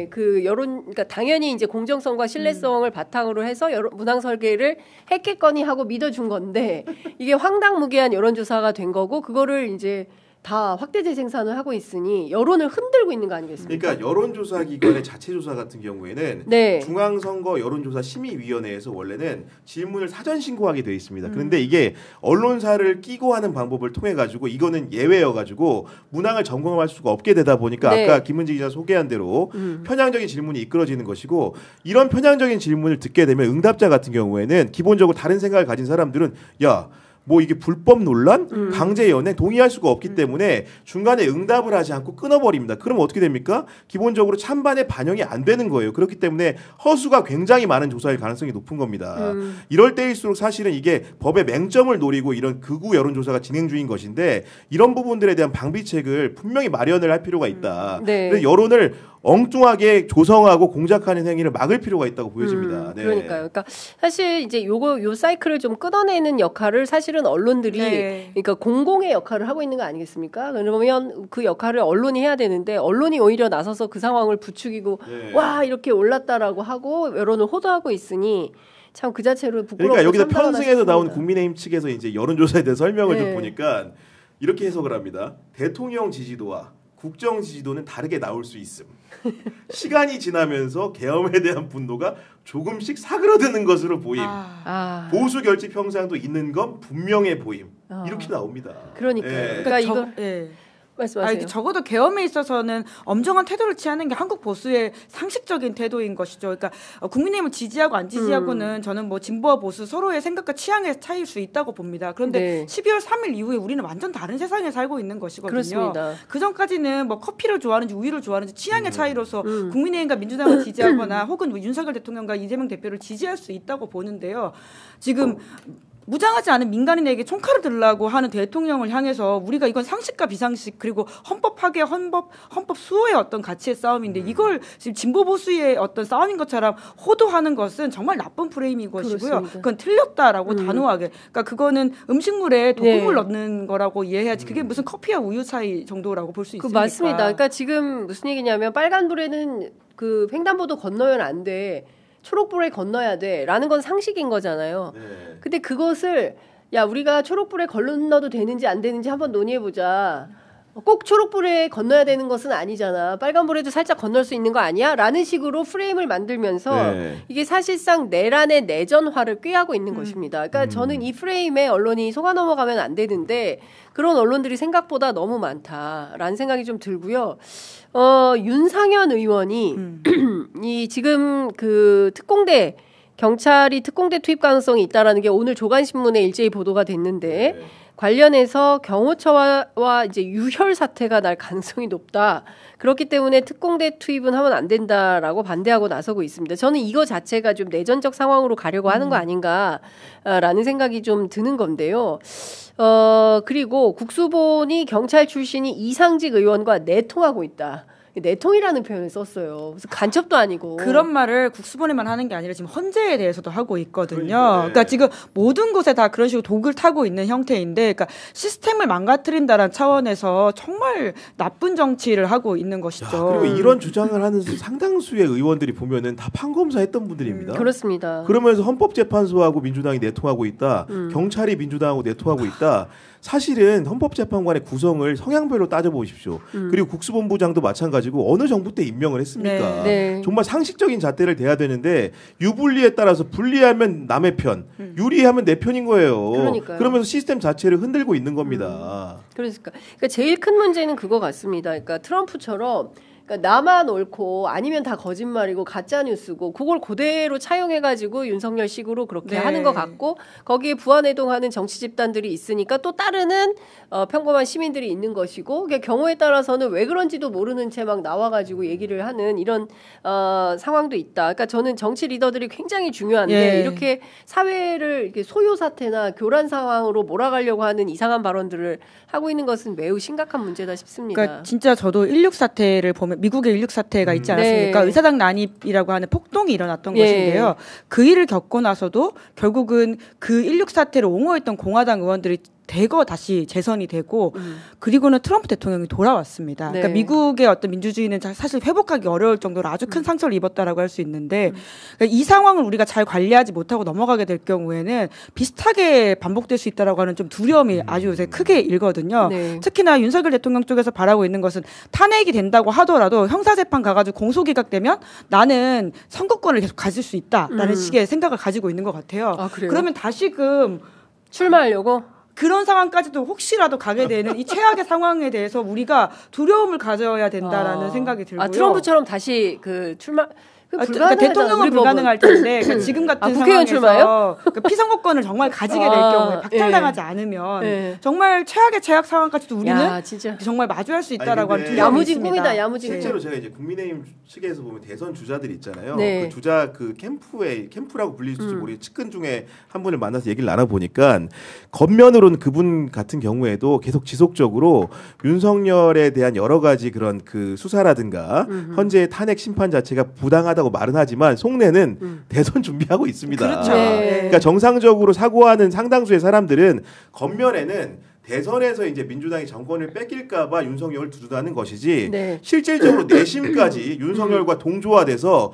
Speaker 1: 그 그러니까 당연히 이제 공정성과 신뢰성을 바탕으로 해서 문항 설계를 했겠거니 하고 믿어준 건데 이게 황당무계한 여론조사가 된 거고, 그거를 이제 다 확대 재생산을 하고 있으니 여론을 흔들고 있는 거 아니겠습니까?
Speaker 2: 그러니까 여론조사 기관의 자체 조사 같은 경우에는 중앙선거 여론조사 심의위원회에서 원래는 질문을 사전 신고하게 돼 있습니다. 그런데 이게 언론사를 끼고 하는 방법을 통해 가지고 이거는 예외여 가지고 문항을 점검할 수가 없게 되다 보니까 아까 김은지 기자 소개한 대로 편향적인 질문이 이끌어지는 것이고, 이런 편향적인 질문을 듣게 되면 응답자 같은 경우에는 기본적으로 다른 생각을 가진 사람들은 야 뭐 이게 불법 논란, 강제 연행 동의할 수가 없기 때문에 중간에 응답을 하지 않고 끊어버립니다. 그럼 어떻게 됩니까? 기본적으로 찬반에 반영이 안 되는 거예요. 그렇기 때문에 허수가 굉장히 많은 조사일 가능성이 높은 겁니다. 이럴 때일수록 사실은 이게 법의 맹점을 노리고 이런 극우 여론조사가 진행 중인 것인데 이런 부분들에 대한 방비책을 분명히 마련을 할 필요가 있다.
Speaker 1: 네.
Speaker 2: 그래서 여론을 엉뚱하게 조성하고 공작하는 행위를 막을 필요가 있다고 보여집니다. 네.
Speaker 1: 그러니까요. 그러니까 사실 이제 요 사이클을 좀 끊어내는 역할을 사실은 언론들이
Speaker 3: 네.
Speaker 1: 그러니까 공공의 역할을 하고 있는 거 아니겠습니까? 그러면 그 역할을 언론이 해야 되는데 언론이 오히려 나서서 그 상황을 부추기고
Speaker 2: 네.
Speaker 1: 와 이렇게 올랐다라고 하고 여론을 호도하고 있으니 참 그 자체로 부끄럽고
Speaker 2: 그러니까 여기다
Speaker 1: 참담하다
Speaker 2: 편승해서
Speaker 1: 싶습니다.
Speaker 2: 나온 국민의힘 측에서 이제 여론조사에 대한 설명을
Speaker 1: 네.
Speaker 2: 좀 보니까 이렇게 해석을 합니다. 대통령 지지도와 국정 지지도는 다르게 나올 수 있음. 시간이 지나면서 계엄에 대한 분노가 조금씩 사그러드는 것으로 보임. 보수 결집 형상도 있는 건 분명해 보임. 이렇게 나옵니다.
Speaker 1: 그러니까요.
Speaker 2: 예.
Speaker 1: 그러니까 이거 말씀하세요.
Speaker 3: 적어도 계엄에 있어서는 엄정한 태도를 취하는 게 한국 보수의 상식적인 태도인 것이죠. 그러니까 국민의힘을 지지하고 안 지지하고는 저는 뭐 진보와 보수 서로의 생각과 취향의 차이일 수 있다고 봅니다. 그런데
Speaker 1: 네.
Speaker 3: 12월 3일 이후에 우리는 완전 다른 세상에 살고 있는 것이거든요.
Speaker 1: 그렇습니다.
Speaker 3: 그 전까지는 뭐 커피를 좋아하는지 우유를 좋아하는지 취향의 차이로서 국민의힘과 민주당을 지지하거나 혹은 뭐 윤석열 대통령과 이재명 대표를 지지할 수 있다고 보는데요. 지금 무장하지 않은 민간인에게 총칼을 들라고 하는 대통령을 향해서 우리가 이건 상식과 비상식 그리고 헌법 파괴, 헌법 수호의 어떤 가치의 싸움인데 이걸 지금 진보 보수의 어떤 싸움인 것처럼 호도하는 것은 정말 나쁜 프레임인 것이고요.
Speaker 1: 그렇습니다.
Speaker 3: 그건 틀렸다라고 단호하게. 그러니까 그거는 음식물에 도금을
Speaker 1: 네.
Speaker 3: 넣는 거라고 이해해야지. 그게 무슨 커피와 우유 차이 정도라고 볼 수 있으니까.
Speaker 1: 맞습니다. 그러니까 지금 무슨 얘기냐면 빨간불에는 그 횡단보도 건너면 안 돼. 초록불에 건너야 돼라는 건 상식인 거잖아요.
Speaker 2: 네.
Speaker 1: 근데 그것을 야 우리가 초록불에 건너도 되는지 안 되는지 한번 논의해보자. 꼭 초록불에 건너야 되는 것은 아니잖아. 빨간불에도 살짝 건널 수 있는 거 아니야? 라는 식으로 프레임을 만들면서 이게 사실상 내란의 내전화를 꾀하고 있는 것입니다. 그러니까 저는 이 프레임에 언론이 속아 넘어가면 안 되는데 그런 언론들이 생각보다 너무 많다라는 생각이 좀 들고요. 윤상현 의원이 이 지금 그 특공대 경찰이 특공대 투입 가능성이 있다라는 게 오늘 조간신문에 일제히 보도가 됐는데 관련해서 경호처와 이제 유혈 사태가 날 가능성이 높다. 그렇기 때문에 특공대 투입은 하면 안 된다라고 반대하고 나서고 있습니다. 저는 이거 자체가 좀 내전적 상황으로 가려고 하는 거 아닌가라는 생각이 좀 드는 건데요. 그리고 국수본이 경찰 출신이 이상직 의원과 내통하고 있다. 내통이라는 표현을 썼어요. 그래서 간첩도 아니고.
Speaker 3: 그런 말을 국수본에만 하는 게 아니라 지금 헌재에 대해서도 하고 있거든요.
Speaker 2: 그러니까
Speaker 3: 지금 모든 곳에 다 그런 식으로 독을 타고 있는 형태인데, 그러니까 시스템을 망가뜨린다는 차원에서 정말 나쁜 정치를 하고 있는 것이죠.
Speaker 2: 그리고 이런 주장을 하는 상당수의 의원들이 보면은 다 판검사했던 분들입니다.
Speaker 1: 그렇습니다.
Speaker 2: 그러면서 헌법재판소하고 민주당이 내통하고 있다. 경찰이 민주당하고 내통하고 있다. 사실은 헌법재판관의 구성을 성향별로 따져보십시오. 그리고 국수본부장도 마찬가지고 어느 정부 때 임명을 했습니까?
Speaker 1: 네.
Speaker 2: 정말 상식적인 잣대를 대야 되는데 유불리에 따라서 불리하면 남의 편, 유리하면 내 편인 거예요.
Speaker 1: 그러니까요.
Speaker 2: 그러면서 시스템 자체를 흔들고 있는 겁니다.
Speaker 1: 그러니까 제일 큰 문제는 그거 같습니다. 그러니까 트럼프처럼 그러니까 나만 옳고 아니면 다 거짓말이고 가짜 뉴스고 그걸 그대로 차용해가지고 윤석열식으로 그렇게 하는 것 같고 거기에 부안해동하는 정치 집단들이 있으니까 또 따르는 평범한 시민들이 있는 것이고 경우에 따라서는 왜 그런지도 모르는 채 막 나와가지고 얘기를 하는 이런 상황도 있다. 그러니까 저는 정치 리더들이 굉장히 중요한데 이렇게 사회를 이렇게 소요 사태나 교란 상황으로 몰아가려고 하는 이상한 발언들을 하고 있는 것은 매우 심각한 문제다 싶습니다.
Speaker 3: 그러니까 진짜 저도 16 사태를 보면 미국의 16 사태가 있지 않았습니까? 의사당 난입이라고 하는 폭동이 일어났던 것인데요. 그 일을 겪고 나서도 결국은 그 16 사태를 옹호했던 공화당 의원들이 대거 다시 재선이 되고 그리고는 트럼프 대통령이 돌아왔습니다. 그러니까 미국의 어떤 민주주의는 사실 회복하기 어려울 정도로 아주 큰 상처를 입었다라고 할 수 있는데 그러니까 이 상황을 우리가 잘 관리하지 못하고 넘어가게 될 경우에는 비슷하게 반복될 수 있다라고 하는 좀 두려움이 아주 요새 크게 일거든요. 특히나 윤석열 대통령 쪽에서 바라고 있는 것은 탄핵이 된다고 하더라도 형사재판 가가지고 공소기각되면 나는 선거권을 계속 가질 수 있다라는 식의 생각을 가지고 있는 것 같아요. 그러면 다시금
Speaker 1: 출마하려고?
Speaker 3: 그런 상황까지도 혹시라도 가게 되는 이 최악의 상황에 대해서 우리가 두려움을 가져야 된다라는 생각이 들고요.
Speaker 1: 트럼프처럼 다시 그 출마
Speaker 3: 그러니까 대통령은 불가능할 텐데 그러니까 지금 같은 상황에서 그 피선거권을 정말 가지게 될 경우에 박탈당하지 않으면 정말 최악의 제약 상황까지도 우리는 정말 마주할 수 있다라고 하는 두려움이
Speaker 1: 야무진 꿈이다. 야무진
Speaker 2: 실제로 제가 이제 국민의힘 측에서 보면 대선 주자들 있잖아요. 그 주자 그 캠프라고 불릴지 모르겠 측근 중에 한 분을 만나서 얘기를 나눠보니까 겉면으로는 그분 같은 경우에도 계속 지속적으로 윤석열에 대한 여러 가지 그런 그 수사라든가 현재의 탄핵 심판 자체가 부당하다고 말은 하지만 속내는 대선 준비하고 있습니다.
Speaker 3: 그렇죠.
Speaker 2: 그러니까 정상적으로 사고하는 상당수의 사람들은 겉면에는 대선에서 이제 민주당이 정권을 뺏길까봐 윤석열을 두둔하는 것이지 실질적으로 내심까지 윤석열과 동조화돼서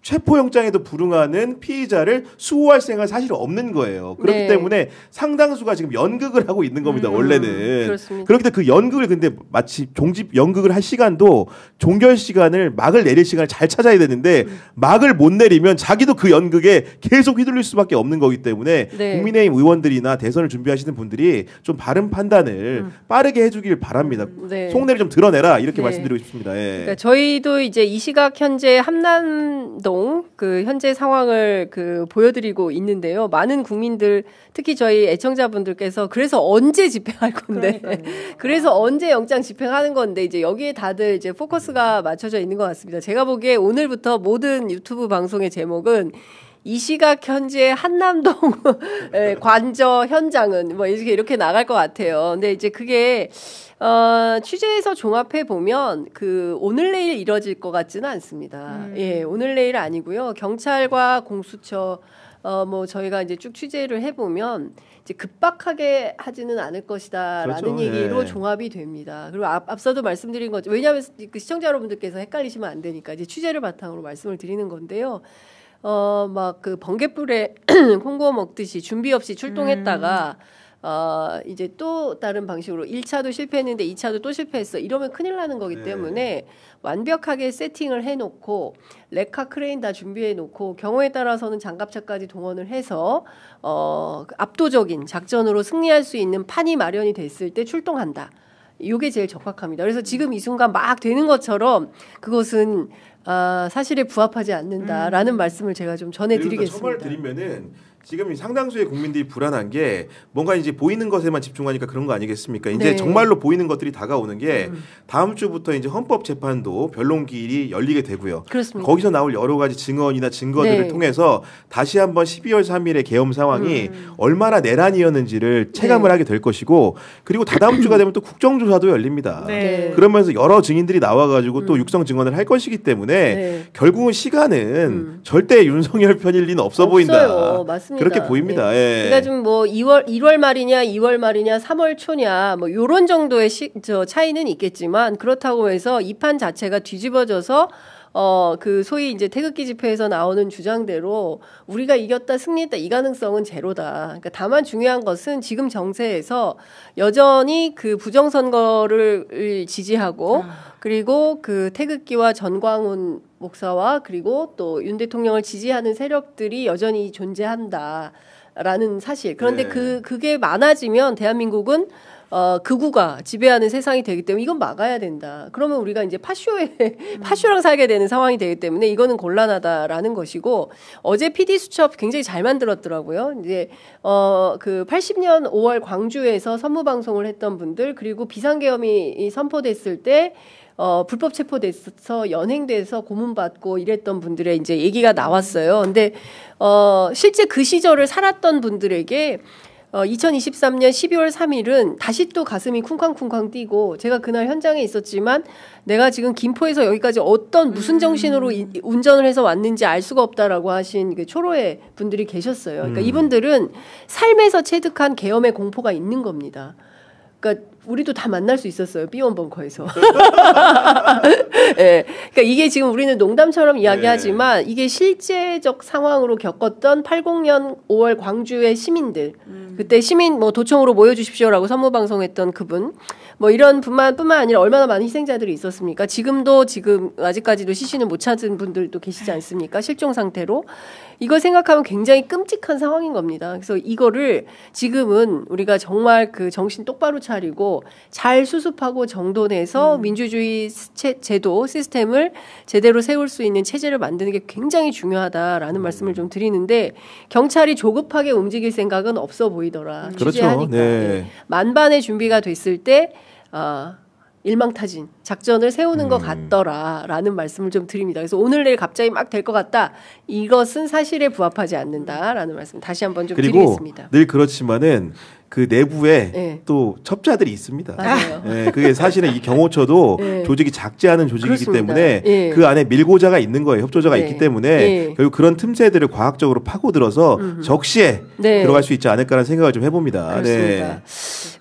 Speaker 2: 체포영장에도 불응하는 피의자를 수호할 생각은 사실 없는 거예요. 그렇기 때문에 상당수가 지금 연극을 하고 있는 겁니다. 원래는.
Speaker 1: 그렇습니다.
Speaker 2: 그렇기 때문에 그 연극을 근데 마치 종집 연극을 할 시간도 종결 시간을 막을 내릴 시간을 잘 찾아야 되는데 막을 못 내리면 자기도 그 연극에 계속 휘둘릴 수밖에 없는 거기 때문에 국민의힘 의원들이나 대선을 준비하시는 분들이 좀 바른 판단을 빠르게 해주길 바랍니다. 속내를 좀 드러내라 이렇게 말씀드리고 싶습니다.
Speaker 1: 그러니까 저희도 이제 이 시각 현재 함남동 그 현재 상황을 그 보여드리고 있는데요. 많은 국민들 특히 저희 애청자분들께서 그래서 언제 집행할 건데, 그래서 언제 영장 집행하는 건데 이제 여기에 다들 이제 포커스가 맞춰져 있는 것 같습니다. 제가 보기에 오늘부터 모든 유튜브 방송의 제목은 이 시각 현재 한남동 관저 현장은 뭐 이렇게 나갈 것 같아요. 근데 이제 그게 취재에서 종합해 보면 그 오늘 내일 이뤄질 것 같지는 않습니다. 오늘 내일 아니고요. 경찰과 공수처 뭐 저희가 이제 쭉 취재를 해 보면 이제 급박하게 하지는 않을 것이다라는 얘기로 종합이 됩니다. 그리고 앞서도 말씀드린 거죠. 왜냐하면 그 시청자 여러분들께서 헷갈리시면 안 되니까 이제 취재를 바탕으로 말씀을 드리는 건데요. 막 그 번갯불에 콩고 먹듯이 준비 없이 출동했다가 이제 또 다른 방식으로 1차도 실패했는데 2차도 또 실패했어. 이러면 큰일 나는 거기 때문에 완벽하게 세팅을 해놓고 레카 크레인 다 준비해놓고 경우에 따라서는 장갑차까지 동원을 해서 압도적인 작전으로 승리할 수 있는 판이 마련이 됐을 때 출동한다. 이게 제일 적합합니다. 그래서 지금 이 순간 막 되는 것처럼 그것은 사실에 부합하지 않는다라는 말씀을 제가 좀 전해드리겠습니다.
Speaker 2: 첨언을 드리면은 지금 상당수의 국민들이 불안한 게 뭔가 이제 보이는 것에만 집중하니까 그런 거 아니겠습니까? 이제 정말로 보이는 것들이 다가오는 게 다음 주부터 이제 헌법재판도 변론기일이 열리게 되고요.
Speaker 1: 그렇습니다.
Speaker 2: 거기서 나올 여러 가지 증언이나 증거들을 통해서 다시 한번 12월 3일의 계엄 상황이 얼마나 내란이었는지를 체감을 하게 될 것이고 그리고 다다음 주가 되면 또 국정조사도 열립니다. 그러면서 여러 증인들이 나와가지고 또 육성 증언을 할 것이기 때문에 결국은 시간은 절대 윤석열 편일 리는 없어 보인다.
Speaker 1: 맞습니다.
Speaker 2: 그렇게 보입니다.
Speaker 1: 그러니까 좀 뭐 1월 말이냐, 2월 말이냐, 3월 초냐, 뭐 요런 정도의 차이는 있겠지만 그렇다고 해서 이 판 자체가 뒤집어져서 그 소위 이제 태극기 집회에서 나오는 주장대로 우리가 이겼다, 승리했다 이 가능성은 제로다. 그러니까 다만 중요한 것은 지금 정세에서 여전히 그 부정선거를 지지하고 그리고 그 태극기와 전광훈 목사와 그리고 또 윤 대통령을 지지하는 세력들이 여전히 존재한다라는 사실. 그런데 그게 많아지면 대한민국은 극우가 지배하는 세상이 되기 때문에 이건 막아야 된다. 그러면 우리가 이제 파쇼랑 살게 되는 상황이 되기 때문에 이거는 곤란하다라는 것이고 어제 PD 수첩 굉장히 잘 만들었더라고요. 이제 그 80년 5월 광주에서 선무 방송을 했던 분들 그리고 비상계엄이 선포됐을 때 불법 체포돼서 연행돼서 고문받고 이랬던 분들의 이제 얘기가 나왔어요. 근데 실제 그 시절을 살았던 분들에게 2023년 12월 3일은 다시 또 가슴이 쿵쾅쿵쾅 뛰고 제가 그날 현장에 있었지만 내가 지금 김포에서 여기까지 무슨 정신으로 운전을 해서 왔는지 알 수가 없다라고 하신 그 초로의 분들이 계셨어요. 그러니까 이분들은 삶에서 체득한 계엄의 공포가 있는 겁니다. 그러니까 우리도 다 만날 수 있었어요. B1 벙커에서. 네. 그러니까 이게 지금 우리는 농담처럼 이야기하지만 이게 실제적 상황으로 겪었던 80년 5월 광주의 시민들. 그때 시민 뭐 도청으로 모여주십시오라고 선무방송했던 그분. 뭐 이런 뿐만 아니라 얼마나 많은 희생자들이 있었습니까? 지금 아직까지도 시신을 못 찾은 분들도 계시지 않습니까? 실종 상태로. 이걸 생각하면 굉장히 끔찍한 상황인 겁니다. 그래서 이거를 지금은 우리가 정말 그 정신 똑바로 차리고 정도 잘 수습하고 정돈해서 민주주의 제도 시스템을 제대로 세울 수 있는 체제를 만드는 게 굉장히 중요하다라는 말씀을 좀 드리는데 경찰이 조급하게 움직일 생각은 없어 보이더라. 취재하니까.
Speaker 2: 그렇죠. 네.
Speaker 1: 만반의 준비가 됐을 때 일망타진 작전을 세우는 것 같더라라는 말씀을 좀 드립니다. 그래서 오늘 내일 갑자기 막 될 것 같다. 이것은 사실에 부합하지 않는다라는 말씀 다시 한번 좀 드리겠습니다.
Speaker 2: 늘 그렇지만은 그 내부에 또 첩자들이 있습니다.
Speaker 1: 맞아요.
Speaker 2: 그게 사실은 이 경호처도 조직이 작지 않은 조직이기
Speaker 1: 그렇습니다.
Speaker 2: 때문에 그 안에 밀고자가 있는 거예요. 협조자가 있기 때문에 결국 그런 틈새들을 과학적으로 파고들어서 적시에 들어갈 수 있지 않을까라는 생각을 좀 해봅니다.
Speaker 1: 그렇습니다.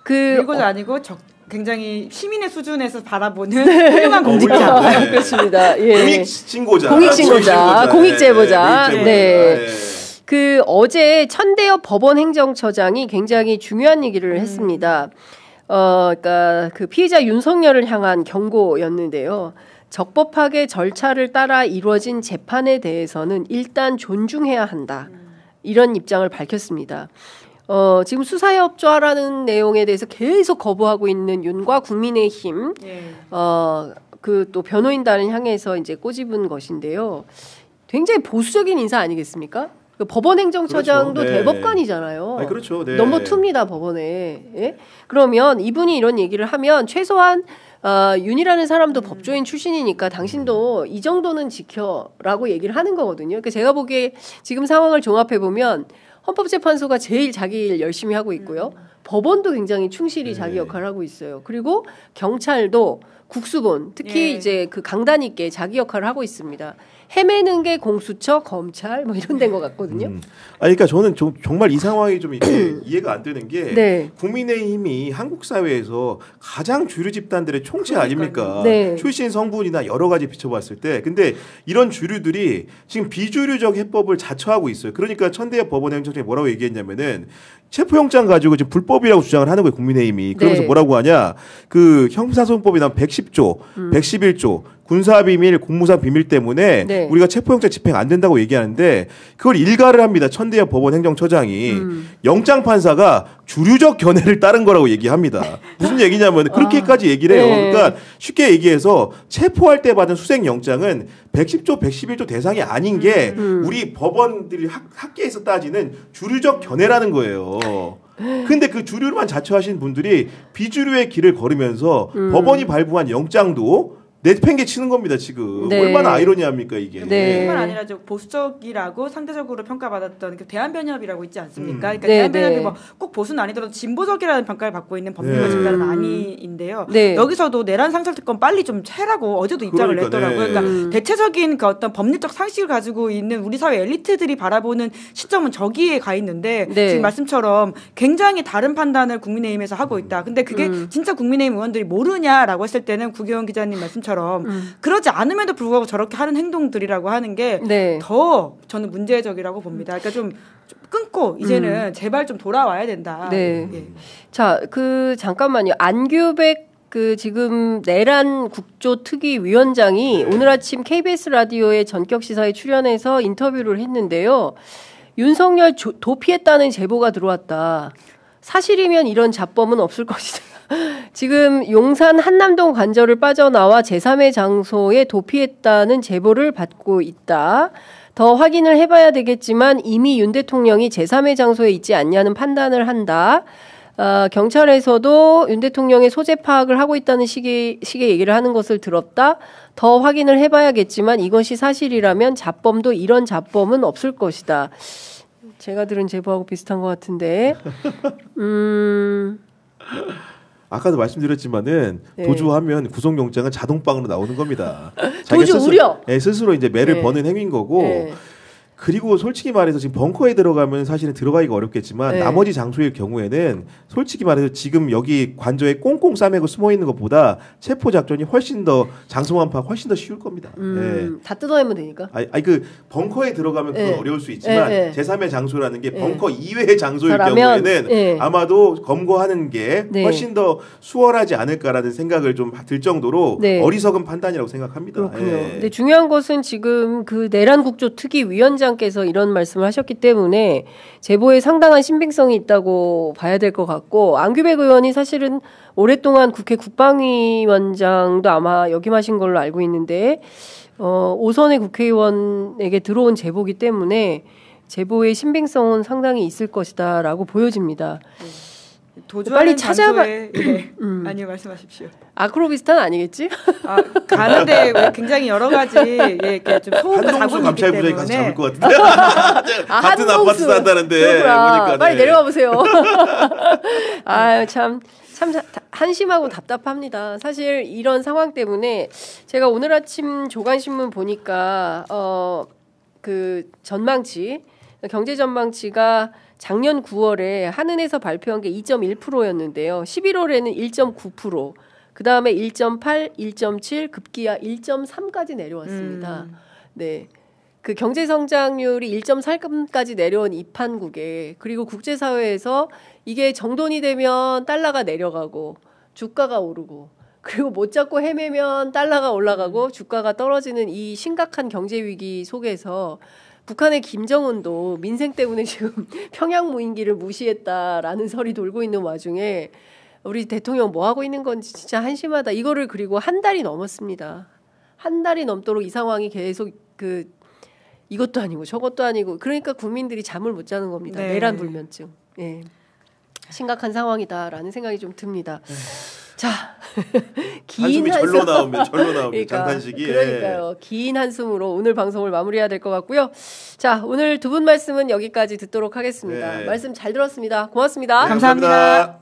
Speaker 3: 밀고자 아니고 굉장히 시민의 수준에서 바라보는 훌륭한 공직자.
Speaker 1: 그렇습니다.
Speaker 2: 공익신고자.
Speaker 1: 공익제보자. 네. 그 어제 천대엽 법원행정처장이 굉장히 중요한 얘기를 했습니다. 그러니까 그 피해자 윤석열을 향한 경고였는데요. 적법하게 절차를 따라 이루어진 재판에 대해서는 일단 존중해야 한다. 이런 입장을 밝혔습니다. 지금 수사에 협조하라는 내용에 대해서 계속 거부하고 있는 윤과 국민의힘, 그 또 변호인단을 향해서 이제 꼬집은 것인데요. 굉장히 보수적인 인사 아니겠습니까? 그 법원행정처장도
Speaker 2: 그렇죠. 네.
Speaker 1: 대법관이잖아요.
Speaker 2: 그렇죠. 네.
Speaker 1: 넘버 2입니다, 법원에. 예? 그러면 이분이 이런 얘기를 하면 최소한 윤이라는 사람도 법조인 출신이니까 당신도 이 정도는 지켜라고 얘기를 하는 거거든요. 그러니까 제가 보기에 지금 상황을 종합해 보면 헌법재판소가 제일 자기 일 열심히 하고 있고요. 법원도 굉장히 충실히 자기 역할을 하고 있어요. 그리고 경찰도 국수본, 특히 이제 그 강단 있게 자기 역할을 하고 있습니다. 헤매는 게 공수처, 검찰 뭐 이런 데인 것 같거든요.
Speaker 2: 그러니까 저는 정말 이 상황이 좀 이해가 안 되는 게 국민의힘이 한국 사회에서 가장 주류 집단들의 총체 아닙니까? 출신 성분이나 여러 가지 비춰봤을 때, 근데 이런 주류들이 지금 비주류적 해법을 자처하고 있어요. 그러니까 천대엽 법원행정처장이 뭐라고 얘기했냐면은 체포영장 가지고 지금 불법이라고 주장을 하는 거예요, 국민의힘이. 그러면서 뭐라고 하냐? 그 형사소송법이 나온 110조, 111조 군사비밀, 공무사비밀 때문에 우리가 체포영장 집행 안 된다고 얘기하는데 그걸 일가를 합니다. 천대엽 법원행정처장이. 영장판사가 주류적 견해를 따른 거라고 얘기합니다. 무슨 얘기냐면 그렇게까지 얘기를 해요. 그러니까 쉽게 얘기해서 체포할 때 받은 수색영장은 110조, 111조 대상이 아닌 게 우리 법원들이 학계에서 따지는 주류적 견해라는 거예요. 근데 그 주류만 자처하신 분들이 비주류의 길을 걸으면서 법원이 발부한 영장도 내팽개 치는 겁니다, 지금. 얼마나 아이러니합니까, 이게.
Speaker 3: 뿐만 아니라 보수적이라고 상대적으로 평가받았던 그 대한변협이라고 있지 않습니까? 그러니까 대한변협이 뭐 꼭 보수는 아니더라도 진보적이라는 평가를 받고 있는 법률가 집단은 아니인데요. 여기서도 내란 상설특권 빨리 좀 채라고 어제도 입장을 냈더라고요. 그러니까 대체적인 그 어떤 법률적 상식을 가지고 있는 우리 사회 엘리트들이 바라보는 시점은 저기에 가 있는데 지금 말씀처럼 굉장히 다른 판단을 국민의힘에서 하고 있다. 근데 그게 진짜 국민의힘 의원들이 모르냐라고 했을 때는 구경원 기자님 말씀처럼 그러지 않음에도 불구하고 저렇게 하는 행동들이라고 하는 게 더 저는 문제적이라고 봅니다. 그러니까 좀 끊고 이제는 제발 좀 돌아와야 된다.
Speaker 1: 자, 잠깐만요. 안규백 그 지금 내란 국조특위위원장이 오늘 아침 KBS 라디오의 전격 시사에 출연해서 인터뷰를 했는데요. 윤석열 도피했다는 제보가 들어왔다. 사실이면 이런 잡범은 없을 것이다. 지금 용산 한남동 관저를 빠져나와 제3의 장소에 도피했다는 제보를 받고 있다. 더 확인을 해봐야 되겠지만 이미 윤 대통령이 제3의 장소에 있지 않냐는 판단을 한다. 경찰에서도 윤 대통령의 소재 파악을 하고 있다는 식의 얘기를 하는 것을 들었다. 더 확인을 해봐야겠지만 이것이 사실이라면 잡범도 이런 잡범은 없을 것이다. 제가 들은 제보하고 비슷한 것 같은데.
Speaker 2: 아까도 말씀드렸지만은 도주하면 구속영장은 자동방으로 나오는 겁니다.
Speaker 1: 도주 우려.
Speaker 2: 스스로 이제 매를 버는 행위인 거고. 그리고 솔직히 말해서 지금 벙커에 들어가면 사실은 들어가기가 어렵겠지만 나머지 장소일 경우에는 솔직히 말해서 지금 여기 관저에 꽁꽁 싸매고 숨어 있는 것보다 체포 작전이 훨씬 더 장소만 파악 훨씬 더 쉬울 겁니다.
Speaker 1: 다 뜯어내면 되니까.
Speaker 2: 그 벙커에 들어가면 그건 어려울 수 있지만 제3의 장소라는 게 벙커 이외의 장소일 경우에는 아마도 검거하는 게 훨씬 더 수월하지 않을까라는 생각을 좀 들 정도로 어리석은 판단이라고 생각합니다.
Speaker 1: 그렇군요. 근데 중요한 것은 지금 그 내란 국조 특위 위원장 총회장께서 이런 말씀을 하셨기 때문에 제보에 상당한 신빙성이 있다고 봐야 될 것 같고 안규백 의원이 사실은 오랫동안 국회 국방위원장도 아마 역임하신 걸로 알고 있는데 5선의 국회의원에게 들어온 제보기 때문에 제보의 신빙성은 상당히 있을 것이다라고 보여집니다.
Speaker 3: 빨리 찾아봐. 아니요, 말씀하십시오.
Speaker 1: 아크로비스탄 아니겠지?
Speaker 3: 가는데 굉장히 여러 가지 이렇게 좀 소음과
Speaker 2: 한동수 감찰부장이 가서 잡을 것 같은데. 같은
Speaker 1: 한동수.
Speaker 2: 아파트 산다는데 보니까
Speaker 1: 빨리 내려와 보세요. 참 한심하고 답답합니다. 사실 이런 상황 때문에 제가 오늘 아침 조간신문 보니까 그 전망치 경제 전망치가 작년 9월에 한은에서 발표한 게 2.1%였는데요. 11월에는 1.9%, 그 다음에 1.8, 1.7, 급기야 1.3까지 내려왔습니다. 네. 그 경제 성장률이 1.3까지 내려온 이 판국에 그리고 국제사회에서 이게 정돈이 되면 달러가 내려가고 주가가 오르고 그리고 못 잡고 헤매면 달러가 올라가고 주가가 떨어지는 이 심각한 경제 위기 속에서 북한의 김정은도 민생 때문에 지금 평양 무인기를 무시했다라는 설이 돌고 있는 와중에 우리 대통령 뭐 하고 있는 건지 진짜 한심하다. 이거를 그리고 한 달이 넘었습니다. 한 달이 넘도록 이 상황이 계속 이것도 아니고 저것도 아니고 그러니까 국민들이 잠을 못 자는 겁니다.
Speaker 3: 네.
Speaker 1: 내란 불면증. 예. 심각한 상황이다라는 생각이 좀 듭니다. 자, 긴
Speaker 2: 한숨이 절로 나오면
Speaker 1: 그러니까,
Speaker 2: 장탄식이.
Speaker 1: 그러니까요. 긴 한숨으로 오늘 방송을 마무리해야 될 것 같고요. 자, 오늘 두 분 말씀은 여기까지 듣도록 하겠습니다.
Speaker 2: 네.
Speaker 1: 말씀 잘 들었습니다. 고맙습니다.
Speaker 3: 감사합니다.